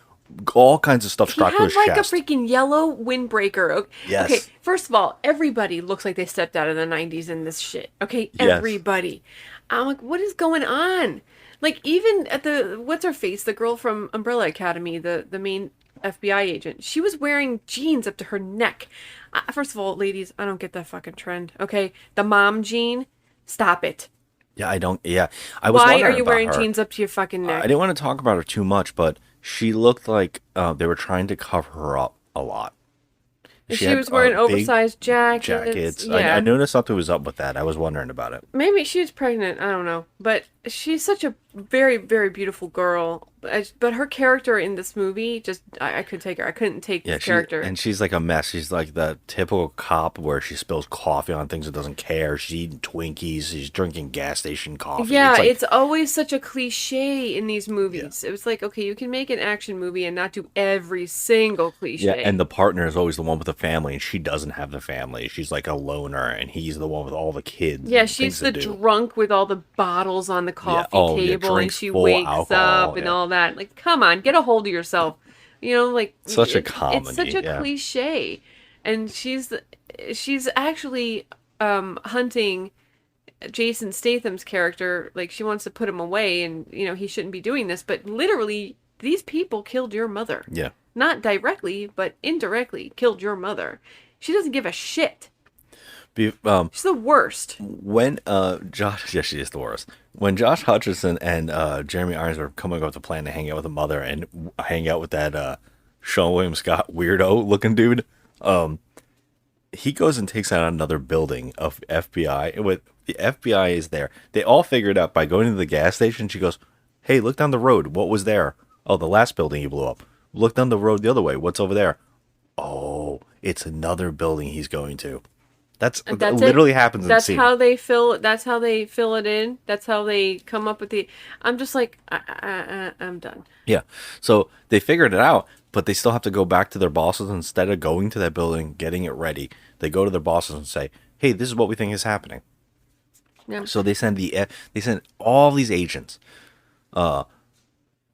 all kinds of stuff He strapped to had his like chest. a freaking yellow windbreaker. Yes. Okay, first of all, everybody looks like they stepped out of the 90s in this shit. Okay, Yes. everybody. I'm like, what is going on? Like, even at the, what's her face? The girl from Umbrella Academy, the main FBI agent. She was wearing jeans up to her neck. First of all, ladies, I don't get that fucking trend. Okay, the mom jean, stop it. Yeah, I don't. Yeah, I was. Why are wondering you about wearing her. jeans up to your fucking neck? I didn't want to talk about her too much, but she looked like they were trying to cover her up a lot. She had, was wearing big oversized jackets. jackets. Yeah. I noticed something was up with that. I was wondering about it. Maybe she was pregnant. I don't know. But she's such a very, very beautiful girl. But her character in this movie, just, I couldn't take her. I couldn't take Yeah, this character. and she's like a mess. She's like the typical cop where she spills coffee on things and doesn't care. She's eating Twinkies. She's drinking gas station coffee. Yeah, like, it's always such a cliche in these movies. It was like, okay, you can make an action movie and not do every single cliche. yeah, and the partner is always the one with the family, and she doesn't have the family. She's like a loner, and he's the one with all the kids. Yeah, and she's things the to do. drunk with all the bottles on the coffee Oh, yeah, table, and drinks she full wakes alcohol, up and yeah. all that. Like, come on, get a hold of yourself. You know, like Such a It's such comedy, a yeah. cliche, and she's actually hunting Jason Statham's character, like she wants to put him away and, he shouldn't be doing this, but literally these people killed your mother. Yeah. Not directly, but indirectly killed your mother. She doesn't give a shit. She's the worst. When Josh, yeah, she is the worst. When Josh Hutcherson and Jeremy Irons were coming up with a plan to hang out with the mother and hang out with that Sean William Scott weirdo looking dude, he goes and takes out another building of FBI. With the FBI is there. They all figured out by going to the gas station. She goes, "Hey, look down the road. What was there? Oh, the last building he blew up. Look down the road the other way. What's over there? Oh, it's another building he's going to." That literally happens in the scene. That's how they fill it in. That's how they come up with the. I'm just like, I'm done. Yeah. So they figured it out, but they still have to go back to their bosses instead of going to that building, getting it ready. They go to their bosses and say, "Hey, this is what we think is happening." Yeah. So they send all these agents, the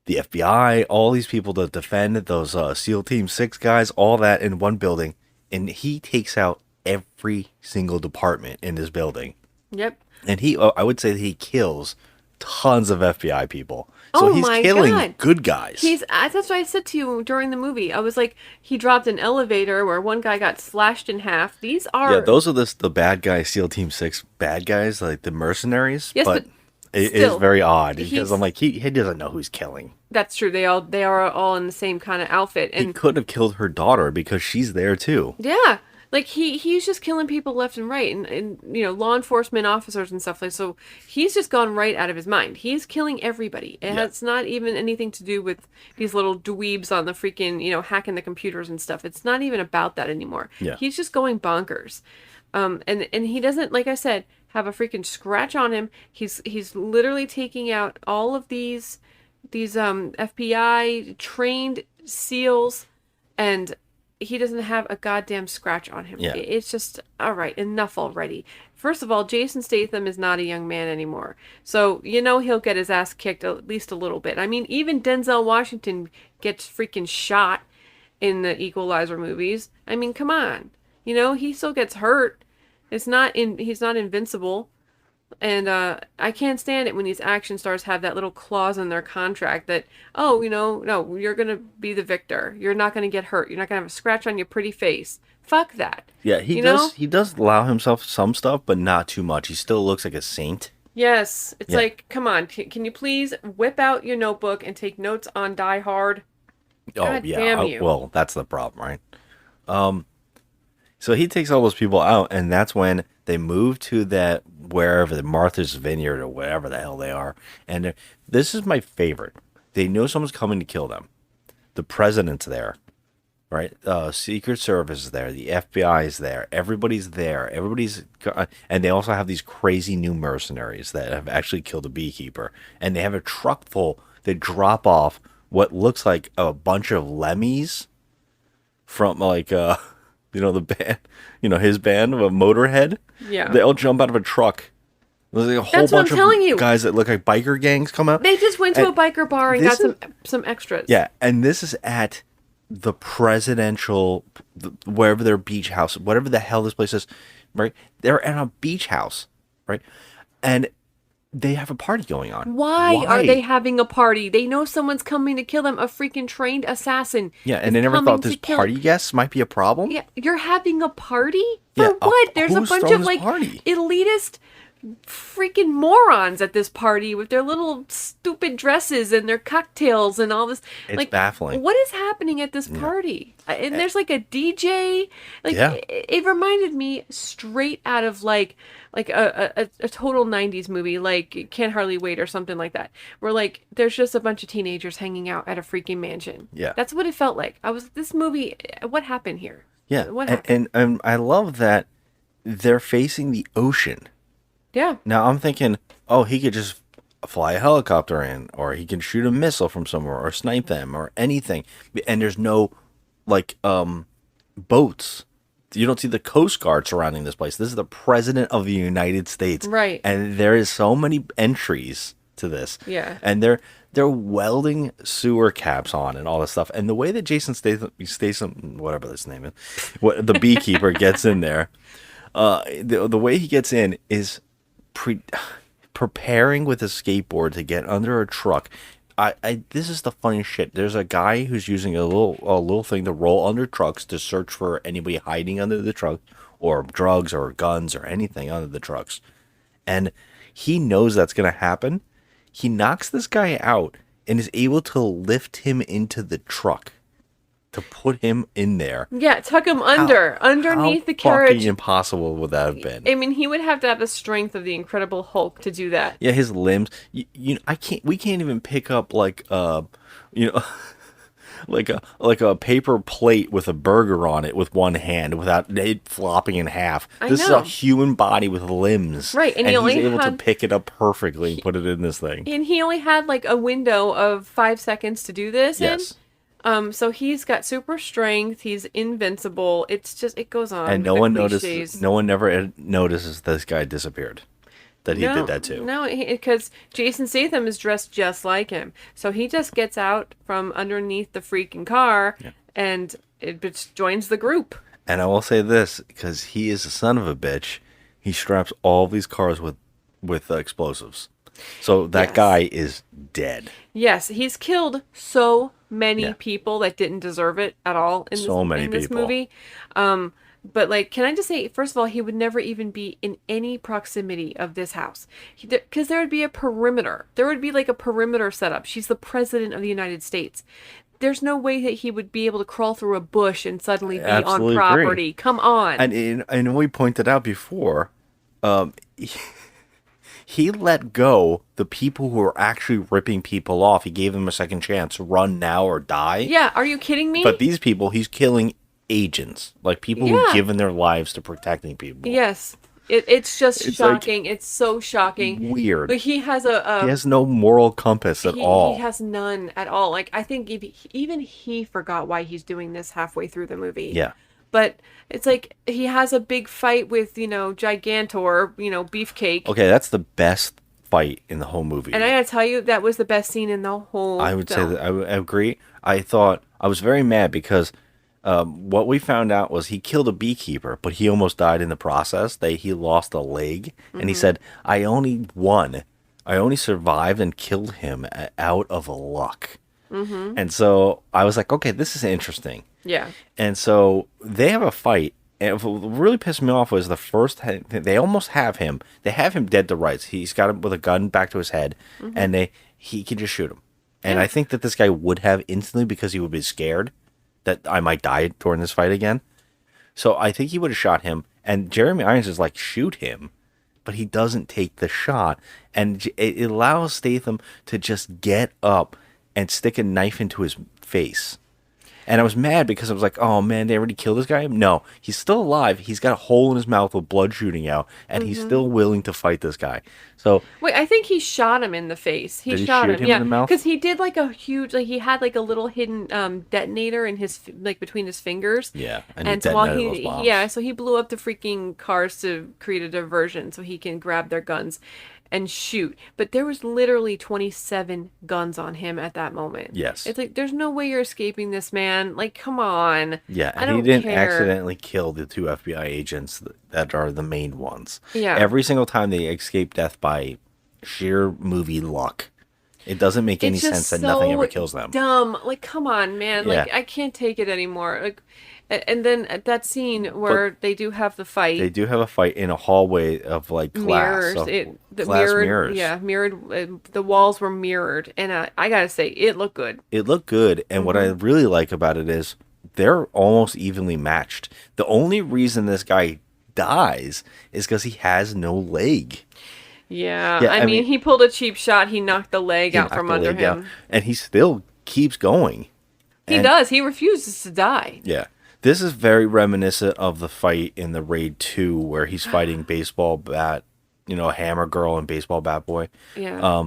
FBI, all these people to defend those SEAL Team 6 guys, all that in one building, and he takes out every single department in this building. Yep. And I would say that he kills tons of FBI people. So Oh he's my killing God. good guys. That's what I said to you during the movie. I was like, he dropped an elevator where one guy got slashed in half. These are those are the bad guys, SEAL Team 6 bad guys, like the mercenaries. Yes, but it still, is very odd because I'm like, he doesn't know who he's killing. That's true. They are all in the same kind of outfit. And He could have killed her daughter because she's there too. yeah. Like he's just killing people left and right, and law enforcement officers and stuff like. So he's just gone right out of his mind. He's killing everybody. It's not even anything to do with these little dweebs on the freaking hacking the computers and stuff. It's not even about that anymore. Yeah. He's just going bonkers, and he doesn't, like I said, have a freaking scratch on him. He's literally taking out all of these FBI trained SEALs, and he doesn't have a goddamn scratch on him. Yeah. It's just, all right, enough already. First of all, Jason Statham is not a young man anymore. So, he'll get his ass kicked at least a little bit. I mean, even Denzel Washington gets freaking shot in the Equalizer movies. I mean, come on. He still gets hurt. He's not invincible. And I can't stand it when these action stars have that little clause in their contract that, no, you're going to be the victor. You're not going to get hurt. You're not going to have a scratch on your pretty face. Fuck that. Yeah, he does allow himself some stuff, but not too much. He still looks like a saint. Yes. It's like, come on. Can you please whip out your notebook and take notes on Die Hard? God damn you. Well, that's the problem, right? So he takes all those people out, and that's when they move to that wherever, the Martha's Vineyard or whatever the hell they are. And this is my favorite. They know someone's coming to kill them. The president's there, right? Secret Service is there. The FBI is there. Everybody's there. And they also have these crazy new mercenaries that have actually killed a beekeeper. And they have a truck full. They drop off what looks like a bunch of Lemmys from the band, his band of a Motorhead. Yeah. They all jump out of a truck. There's like a whole That's what bunch I'm telling of you. guys that look like biker gangs come out. They just went to a biker bar and got some extras. Yeah, and this is at the presidential, wherever their beach house, whatever the hell this place is, right? They're at a beach house, right? And they have a party going on. Why are they having a party? They know someone's coming to kill them. A freaking trained assassin. Yeah, and they never thought this party guests might be a problem. Yeah, you're having a party? For Yeah, what? There's a who's bunch throwing of this party? elitist freaking morons at this party with their little stupid dresses and their cocktails and all this. It's baffling. What is happening at this party? And there's like a DJ. It reminded me straight out of like a total 90s movie, like Can't Hardly Wait or something like that, where there's just a bunch of teenagers hanging out at a freaking mansion. Yeah. That's what it felt like. This movie, what happened here? Yeah, What happened? and I love that they're facing the ocean. Yeah. Now I'm thinking, oh, he could just fly a helicopter in, or he can shoot a missile from somewhere, or snipe them, or anything. And there's no boats. You don't see the Coast Guard surrounding this place. This is the President of the United States, Right. And there is so many entries to this. Yeah. And they're welding sewer caps on and all this stuff. And the way that Jason Statham, whatever his name is, the beekeeper gets in there, the way he gets in is preparing with a skateboard to get under a truck. This is the funniest shit. There's a guy who's using a little thing to roll under trucks to search for anybody hiding under the truck, or drugs or guns or anything under the trucks. And he knows that's going to happen. He knocks this guy out and is able to lift him into the truck to put him in there. Yeah, tuck him underneath the carriage. How fucking impossible would that have been? I mean, he would have to have the strength of the Incredible Hulk to do that. Yeah, his limbs. We can't even pick up like like a paper plate with a burger on it with one hand without it flopping in half. This is a human body with limbs. Right, and he's able to pick it up perfectly and put it in this thing. And he only had like a window of 5 seconds to do this. Yes. So he's got super strength. He's invincible. It's just, it goes on. And no one notices. No one never notices this guy disappeared. That he did that too. No, because Jason Statham is dressed just like him. So he just gets out from underneath the freaking car and it just joins the group. And I will say this, because he is a son of a bitch, he straps all these cars with explosives. So that guy is dead. Yes, he's killed so many people that didn't deserve it at all in this movie. But, like, can I just say, first of all, he would never even be in any proximity of this house. Because there would be a perimeter. There would be, like, a perimeter set up. She's the president of the United States. There's no way that he would be able to crawl through a bush and suddenly be on property. Agree. Come on. And we pointed out before, he let go the people who were actually ripping people off. He gave them a second chance. Run now or die. Yeah, are you kidding me? But these people, he's killing agents, like people who've given their lives to protecting people. Yes, it's just shocking. Like, it's so shocking. Weird. But he has he has no moral compass at all. He has none at all. Like, I think even he forgot why he's doing this halfway through the movie. Yeah. But it's like he has a big fight with Gigantor, Beefcake. Okay, that's the best fight in the whole movie. And I gotta tell you, that was the best scene in the whole. I would say that I agree. I was very mad because. What we found out was he killed a beekeeper, but he almost died in the process. He lost a leg, and he said, I only survived and killed him out of luck. Mm-hmm. And so I was like, okay, this is interesting. Yeah. And so they have a fight, and what really pissed me off was they almost have him. They have him dead to rights. He's got him with a gun back to his head, and he can just shoot him. And I think that this guy would have instantly because he would be scared that I might die during this fight again. So I think he would have shot him. And Jeremy Irons is like, shoot him. But he doesn't take the shot. And it allows Statham to just get up and stick a knife into his face. And I was mad because I was like, oh man, they already killed this guy? No, he's still alive. He's got a hole in his mouth with blood shooting out. And he's still willing to fight this guy. So wait, I think he shot him in the face. He shot him in the mouth? Because he did like a huge, he had like a little hidden detonator in his, between his fingers. Yeah, and so while so he blew up the freaking cars to create a diversion so he can grab their guns and shoot. But there was literally 27 guns on him at that moment. Yes. It's like, there's no way you're escaping this, man. Like, come on. Yeah, and he didn't accidentally kill the 2 FBI agents that are the main ones. Yeah. Every single time they escape death by sheer movie luck. It doesn't make any sense that nothing ever kills them. Dumb. Like, come on, man. Like, I can't take it anymore. Like, and then at that scene where they do have the fight. They do have a fight in a hallway of like glass. Mirrors. Yeah, mirrored. The walls were mirrored. And I gotta say, it looked good. It looked good. And what I really like about it is they're almost evenly matched. The only reason this guy dies is because he has no leg. Yeah, I mean, he pulled a cheap shot. He knocked the leg out from under him. And he still keeps going. He does. He refuses to die. Yeah. This is very reminiscent of the fight in the Raid 2 where he's fighting baseball bat, Hammer Girl and Baseball Bat Boy. Yeah.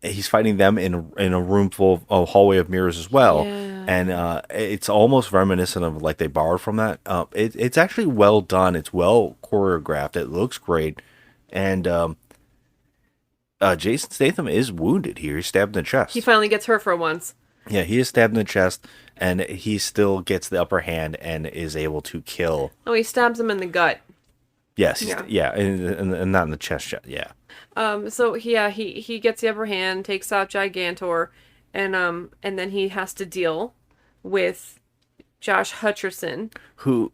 He's fighting them in a room full of a hallway of mirrors as well. Yeah. And it's almost reminiscent of like they borrowed from that. It's actually well done. It's well choreographed. It looks great. And Jason Statham is wounded here. He's stabbed in the chest. He finally gets hurt for once. Yeah, he is stabbed in the chest, and he still gets the upper hand and is able to kill. Oh, he stabs him in the gut. Yes, Yeah. and not in the chest shot. Yeah. So yeah, he gets the upper hand, takes out Gigantor, and then he has to deal with Josh Hutcherson. Who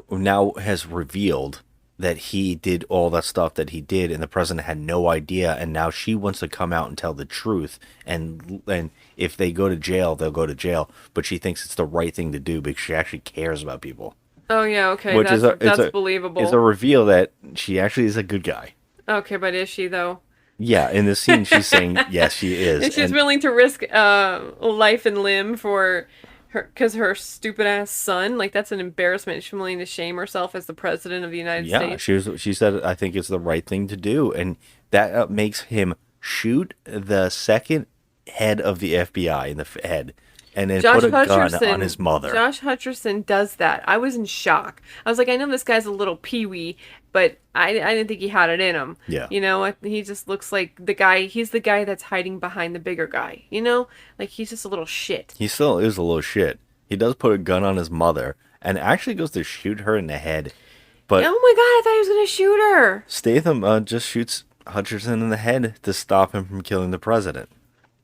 now has revealed that he did all that stuff that he did, and the president had no idea, and now she wants to come out and tell the truth, and if they go to jail, they'll go to jail, but she thinks it's the right thing to do because she actually cares about people. Oh yeah, okay, Which that's believable. It's a reveal that she actually is a good guy. Okay, but is she though? Yeah, in this scene, she's saying yes, she is. And she's willing to risk life and limb for her stupid ass son. Like, that's an embarrassment. She's willing to shame herself as the president of the United States. She said, I think it's the right thing to do, and that makes him shoot the second head of the FBI in the head, and then put a gun on his mother. Josh Hutcherson does that. I was in shock. I was like, I know this guy's a little peewee, but I didn't think he had it in him. Yeah. You know, he just looks like the guy. He's the guy that's hiding behind the bigger guy. You know, like, he's just a little shit. He still is a little shit. He does put a gun on his mother and actually goes to shoot her in the head. But oh my god, I thought he was gonna shoot her. Statham just shoots Hutcherson in the head to stop him from killing the president.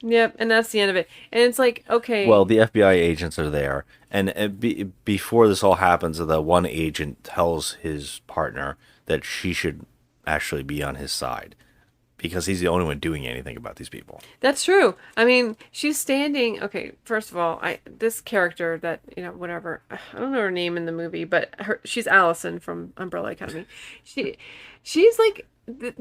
Yep, and that's the end of it. And it's like, okay. Well, the FBI agents are there, and before this all happens, the one agent tells his partner that she should actually be on his side because he's the only one doing anything about these people. That's true. I mean, she's standing. Okay, first of all, this character that, you know, whatever, I don't know her name in the movie, but she's Allison from Umbrella Academy. She's like,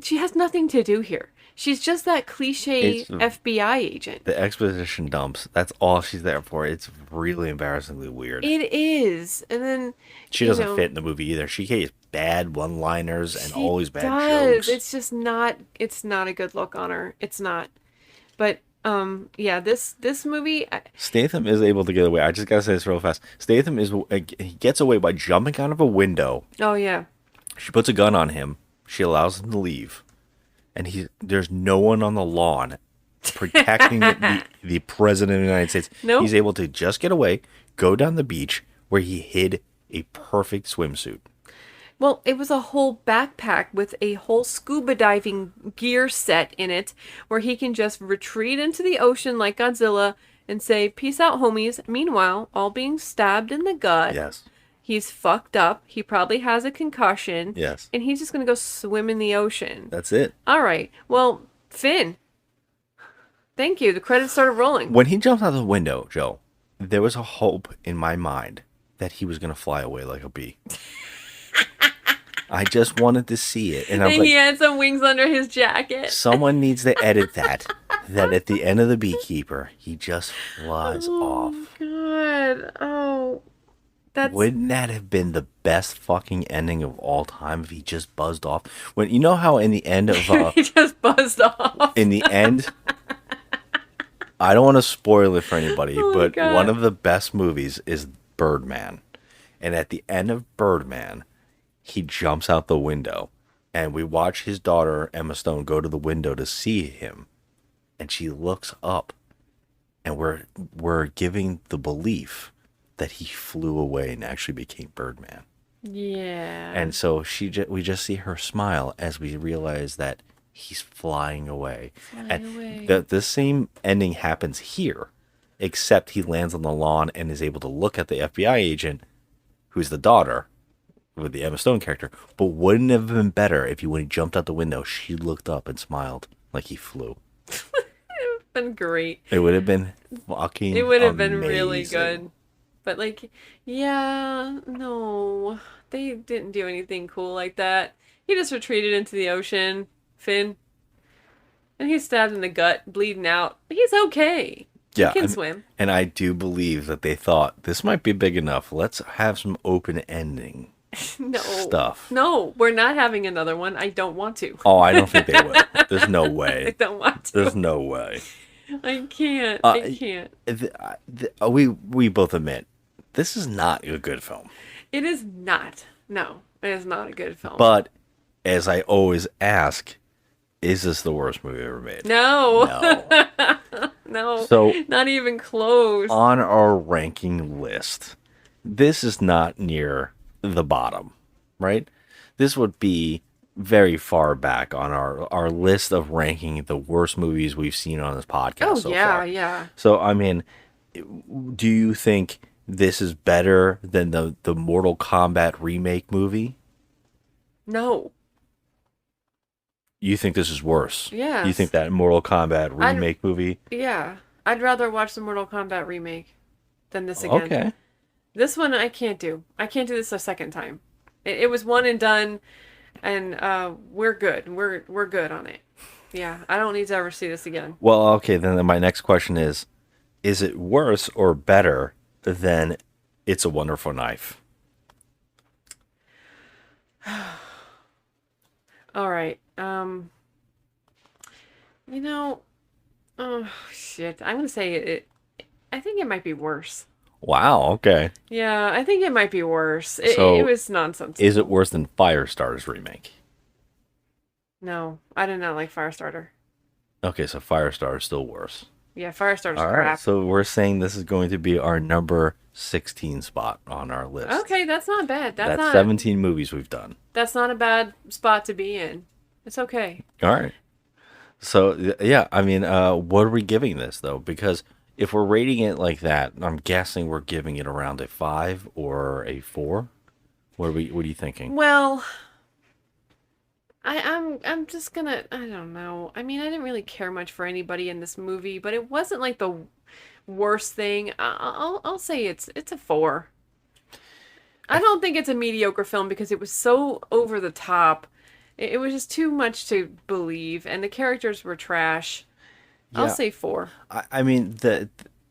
she has nothing to do here. She's just that cliche FBI agent. The exposition dumps. That's all she's there for. It's really embarrassingly weird. It is. And then she doesn't fit in the movie either. She gets bad one-liners and always bad jokes. It's just not. It's not a good look on her. It's not. But yeah, this movie. Statham is able to get away. I just gotta say this real fast. Statham he gets away by jumping out of a window. Oh yeah. She puts a gun on him. She allows him to leave. And there's no one on the lawn protecting the president of the United States. Nope. He's able to just get away, go down the beach where he hid a perfect swimsuit. Well, it was a whole backpack with a whole scuba diving gear set in it where he can just retreat into the ocean like Godzilla and say, "Peace out, homies." Meanwhile, all being stabbed in the gut. Yes. He's fucked up. He probably has a concussion. Yes. And he's just going to go swim in the ocean. That's it. All right. Well, Finn. Thank you. The credits started rolling. When he jumped out the window, Joe, there was a hope in my mind that he was going to fly away like a bee. I just wanted to see it. And I was and like, he had some wings under his jacket. Someone needs to edit that at the end of the Beekeeper, he just flies off. God. Oh. Wouldn't that have been the best fucking ending of all time if he just buzzed off? When you know how in the end of he just buzzed off. In the end, I don't want to spoil it for anybody, but God. One of the best movies is Birdman, and at the end of Birdman, he jumps out the window, and we watch his daughter Emma Stone go to the window to see him, and she looks up, and we're giving the belief that he flew away and actually became Birdman. Yeah. And so we just see her smile as we realize that he's flying away. The same ending happens here, except he lands on the lawn and is able to look at the FBI agent, who's the daughter with the Emma Stone character. But wouldn't it have been better if when he jumped out the window, she looked up and smiled like he flew? It would have been great. It would have been fucking It would have been amazing. really good. But, like, yeah, no. They didn't do anything cool like that. He just retreated into the ocean, Finn. And he's stabbed in the gut, bleeding out. But he's okay. Yeah, He can swim. And I do believe that they thought, this might be big enough. Let's have some open ending stuff. No, we're not having another one. I don't want to. Oh, I don't think they will. There's no way. I don't want to. There's no way. I can't. I can't. We both admit, this is not a good film. It is not. No, it is not a good film. But, as I always ask, is this the worst movie ever made? No. No. So, not even close. On our ranking list, this is not near the bottom, right? this would be very far back on our list of ranking the worst movies we've seen on this podcast Oh so yeah, far. yeah. So I mean, do you think this is better than the Mortal Kombat remake movie? No. You think this is worse? You Yes. think that Mortal Kombat remake movie? Yeah. I'd rather watch the Mortal Kombat remake than this again. Okay. This one I can't do. I can't do this a second time. It was one and done, and we're good. We're good on it. Yeah, I don't need to ever see this again. Well, okay, then my next question is it worse or better than It's a Wonderful Knife? All right. You know, oh shit. I'm gonna say it. I think it might be worse. Wow, okay. Yeah, I think it might be worse. So, It was nonsense. Is it worse than Firestarter's remake? No, I did not like Firestarter. Okay, so Firestarter is still worse. Yeah, Firestarter's All crap. right, so we're saying this is going to be our number 16 spot on our list. Okay, that's not bad. That's not 17 movies we've done. That's not a bad spot to be in. It's okay. All right. So, yeah, I mean, what are we giving this, though? Because if we're rating it like that, I'm guessing we're giving it around a 5 or a 4. What are you thinking? Well, I'm just gonna, I don't know. I mean, I didn't really care much for anybody in this movie, but it wasn't like the worst thing. I'll say it's a 4. I don't think it's a mediocre film because it was so over the top. It was just too much to believe, and the characters were trash. I'll Yeah. say 4. I mean,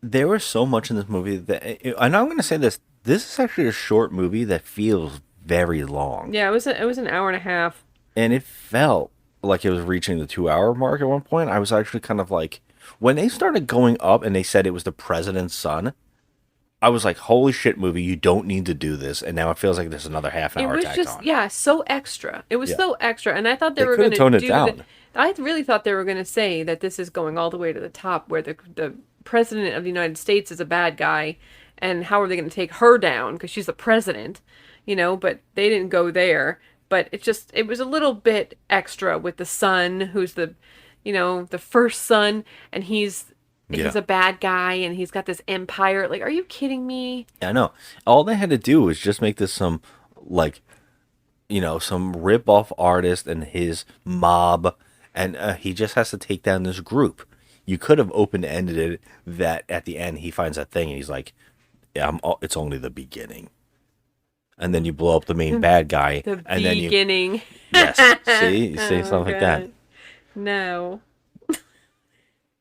there was so much in this movie that, and I'm going to say this. This is actually a short movie that feels very long. Yeah, it was an hour and a half. And it felt like it was reaching the 2-hour mark at one point. I was actually kind of like, when they started going up and they said it was the president's son, I was like, holy shit, movie, you don't need to do this. And now it feels like there's another half an It hour was tacked just, on. yeah, so extra. It was Yeah. so extra. And I thought they They were could going have to toned it do down. I really thought they were going to say that this is going all the way to the top where the president of the United States is a bad guy. And how are they going to take her down? Because she's the president, but they didn't go there. But it was a little bit extra with the son, who's the first son, and he's a bad guy, and he's got this empire. Like, are you kidding me? I know. All they had to do was just make this some, like, some rip-off artist and his mob, and he just has to take down this group. You could have open-ended it that at the end he finds that thing, and he's like, yeah, it's only the beginning. And then you blow up the main bad guy. The and beginning. Yes. See? You say something like that. No.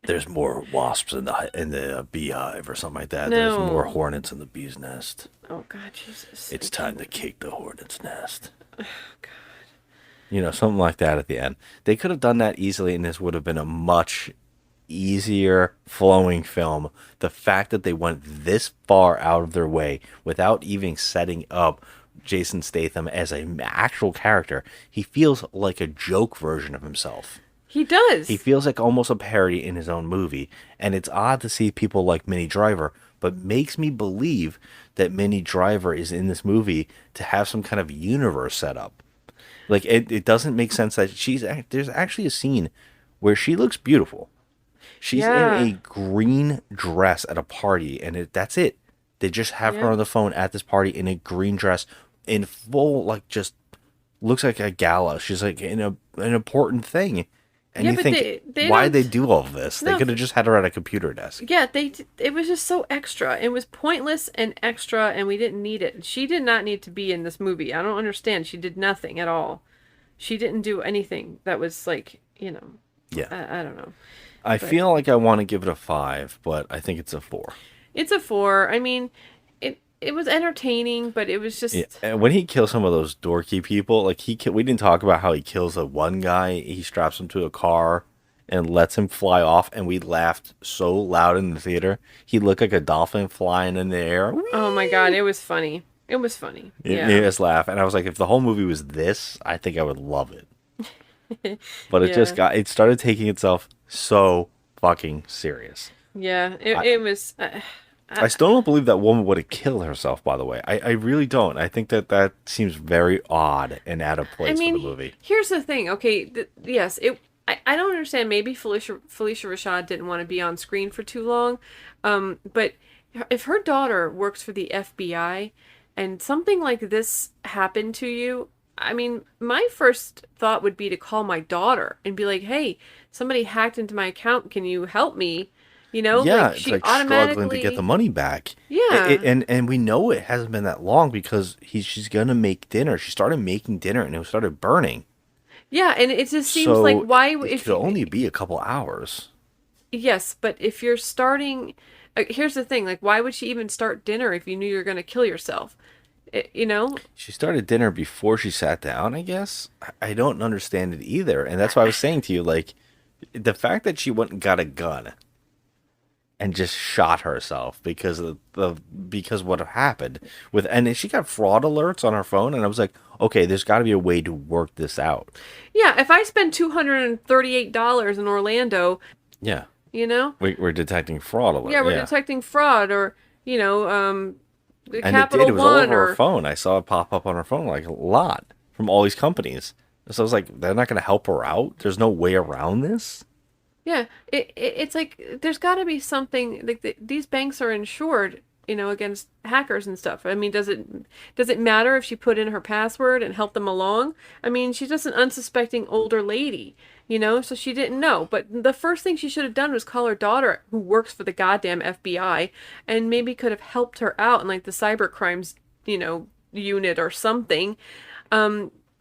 There's more wasps in the beehive or something like that. No. There's more hornets in the bee's nest. Oh, God, Jesus. It's time to kick the hornet's nest. Oh, God. Something like that at the end. They could have done that easily, and this would have been a much easier flowing film. The fact that they went this far out of their way without even setting up Jason Statham as an actual character, he feels like a joke version of himself. He does. He feels like almost a parody in his own movie, and it's odd to see people like Minnie Driver, but makes me believe that Minnie Driver is in this movie to have some kind of universe set up. Like, it doesn't make sense that there's actually a scene where she looks beautiful. She's in a green dress at a party, and that's it. They just have her on the phone at this party in a green dress, in full, like, just looks like a gala. She's like in an important thing. And you think, why did they do all of this? They could have just had her at a computer desk. Yeah, it was just so extra. It was pointless and extra, and we didn't need it. She did not need to be in this movie. I don't understand. She did nothing at all. She didn't do anything that was like, Yeah. I don't know. I feel like I want to give it a 5, but I think it's a 4. It's a 4. I mean, it was entertaining, but it was just... Yeah. And when he kills some of those dorky people, like we didn't talk about how he kills a one guy. He straps him to a car and lets him fly off, and we laughed so loud in the theater. He looked like a dolphin flying in the air. Oh my God, it was funny. It was funny. It made us laugh, and I was like, if the whole movie was this, I think I would love it. But it started taking itself so fucking serious. Yeah, it was... I still don't believe that woman would have killed herself, by the way. I really don't. I think that seems very odd and out of place for the movie. Here's the thing. Okay, yes, I don't understand. Maybe Felicia Rashad didn't want to be on screen for too long, but if her daughter works for the FBI and something like this happened to you, I mean, my first thought would be to call my daughter and be like, "Hey, somebody hacked into my account. Can you help me?" You know, Yeah, like it's she like automatically struggling to get the money back. Yeah. And we know it hasn't been that long because she's gonna make dinner. She started making dinner and it started burning. Yeah, and it just seems So like why it if could only be a couple hours. yes, but if you're starting, here's the thing, like why would she even start dinner if you knew you were going to kill yourself? You know? She started dinner before she sat down, I guess. I don't understand it either. And that's why I was saying to you, like, the fact that she went and got a gun and just shot herself because of because what happened with, and she got fraud alerts on her phone, and I was like, okay, there's got to be a way to work this out. Yeah, if I spend $238 in Orlando, Yeah. you know? We're detecting fraud alerts. Yeah, we're detecting fraud or, you know, And Capital it was all One over or her phone. I saw it pop up on her phone like a lot from all these companies. So I was like, they're not going to help her out. There's no way around this. yeah, it's like there's got to be something like these banks are insured, you know, against hackers and stuff. I mean, does it matter if she put in her password and helped them along? I mean, she's just an unsuspecting older lady, you know, so she didn't know. But the first thing she should have done was call her daughter, who works for the goddamn FBI, and maybe could have helped her out in like the cyber crimes, you know, unit or something.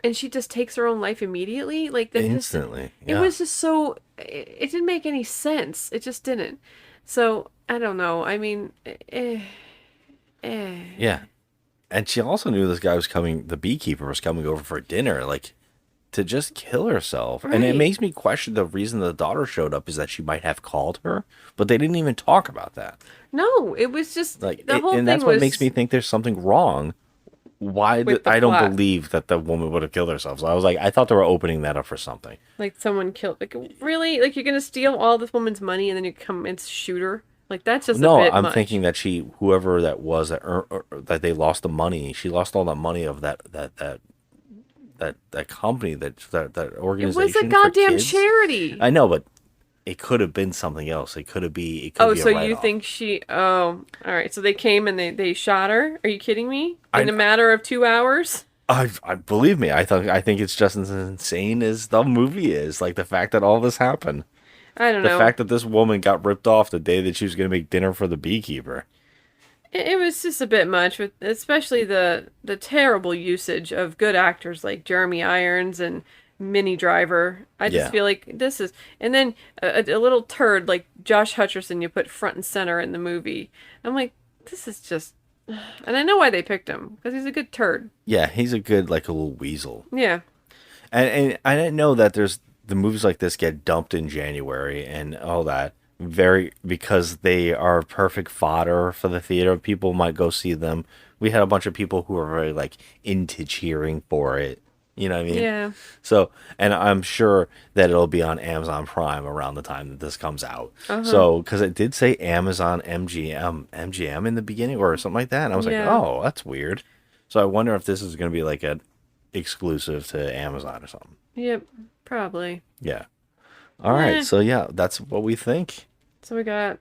And she just takes her own life immediately, like that. Instantly. It was just so. It didn't make any sense. It just didn't. So I don't know. I mean, Yeah. And she also knew this guy was coming, the beekeeper was coming over for dinner, like to just kill herself. And it Right. makes me question the reason the daughter showed up is that she might have called her, but they didn't even talk about that. No, it was just Like, the whole thing and that's was what makes me think there's something wrong. Why with the I don't plot. believe that the woman would have killed herself. So I was like, I thought they were opening that up for something. like someone killed. Like really, like you're gonna steal all this woman's money and then you come and shoot her. Like that's just No, a bit I'm much. thinking that whoever that was, that they lost the money. She lost all that money of that company, that It organization. was a for goddamn kids. charity. I know, but it could have been something else. It could be. Oh, be a so you write-off. think she? Oh, all right. So they came and they shot her. Are you kidding me? In I- a matter of 2 hours? I believe me. I think it's just as insane as the movie is. Like the fact that all this happened. I don't The know. fact that this woman got ripped off the day that she was going to make dinner for the beekeeper. It was just a bit much, with especially the terrible usage of good actors like Jeremy Irons and Minnie Driver. I just Yeah. feel like this is, and then a little turd like Josh Hutcherson you put front and center in the movie. I'm like, this is just, and I know why they picked him because he's a good turd. Yeah, he's a good, like a little weasel. Yeah. And I didn't know that there's the movies like this get dumped in January and all that because they are perfect fodder for the theater. People might go see them. We had a bunch of people who were very like into cheering for it. You know what I mean? Yeah. So, and I'm sure that it'll be on Amazon Prime around the time that this comes out. Uh-huh. So, because it did say Amazon MGM in the beginning or something like that. And I was Yeah. like, oh, that's weird. So I wonder if this is going to be like an exclusive to Amazon or something. Yep. Probably. Yeah. All right. Eh. So yeah, that's what we think. So we got.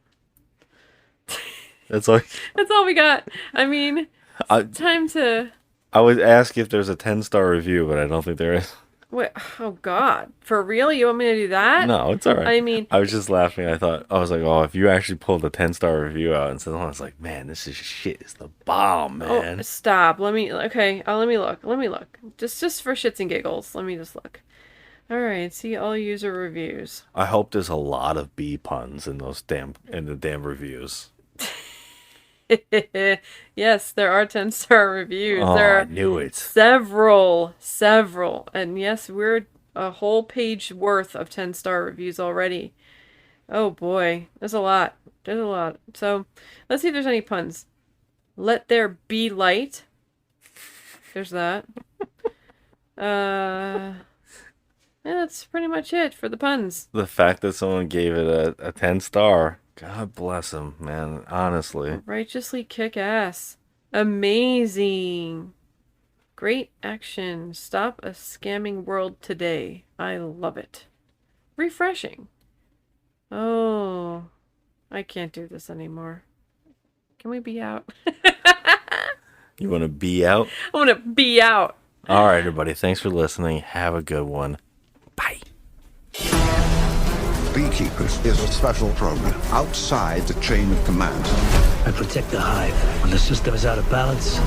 That's like That's all we got. I mean, I, time to. I would ask if there's a 10-star review, but I don't think there is. Wait, oh God, for real? You want me to do that? No, it's all right. I mean, I was just laughing. I was like, oh, if you actually pulled a 10-star review out and said, I was like, man, this is shit. It's the bomb, man. oh, stop. Let me. Okay. Let me look. Let me look. Just for shits and giggles. Let me just look. All right. See all user reviews. I hope there's a lot of bee puns in the damn reviews. Yes, there are 10-star reviews. Oh, There I are knew it. several, and yes, we're a whole page worth of 10-star reviews already. Oh boy, there's a lot. There's a lot. So let's see if there's any puns. Let there be light. There's that. Yeah, that's pretty much it for the puns. The fact that someone gave it a 10-star God bless him, man. Honestly. Righteously kick ass. Amazing. Great action. Stop a scamming world today. I love it. Refreshing. Oh, I can't do this anymore. Can we be out? You want to be out? I want to be out. All right, everybody. Thanks for listening. Have a good one. Bye. Beekeepers is a special program outside the chain of command. I protect the hive. When the system is out of balance,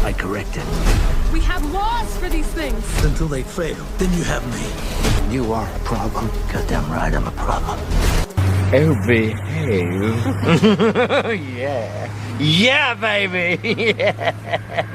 I correct it. We have laws for these things. Until they fail, then you have me. You are a problem. Goddamn right, I'm a problem. Oh, behave. Yeah. Yeah, baby. Yeah.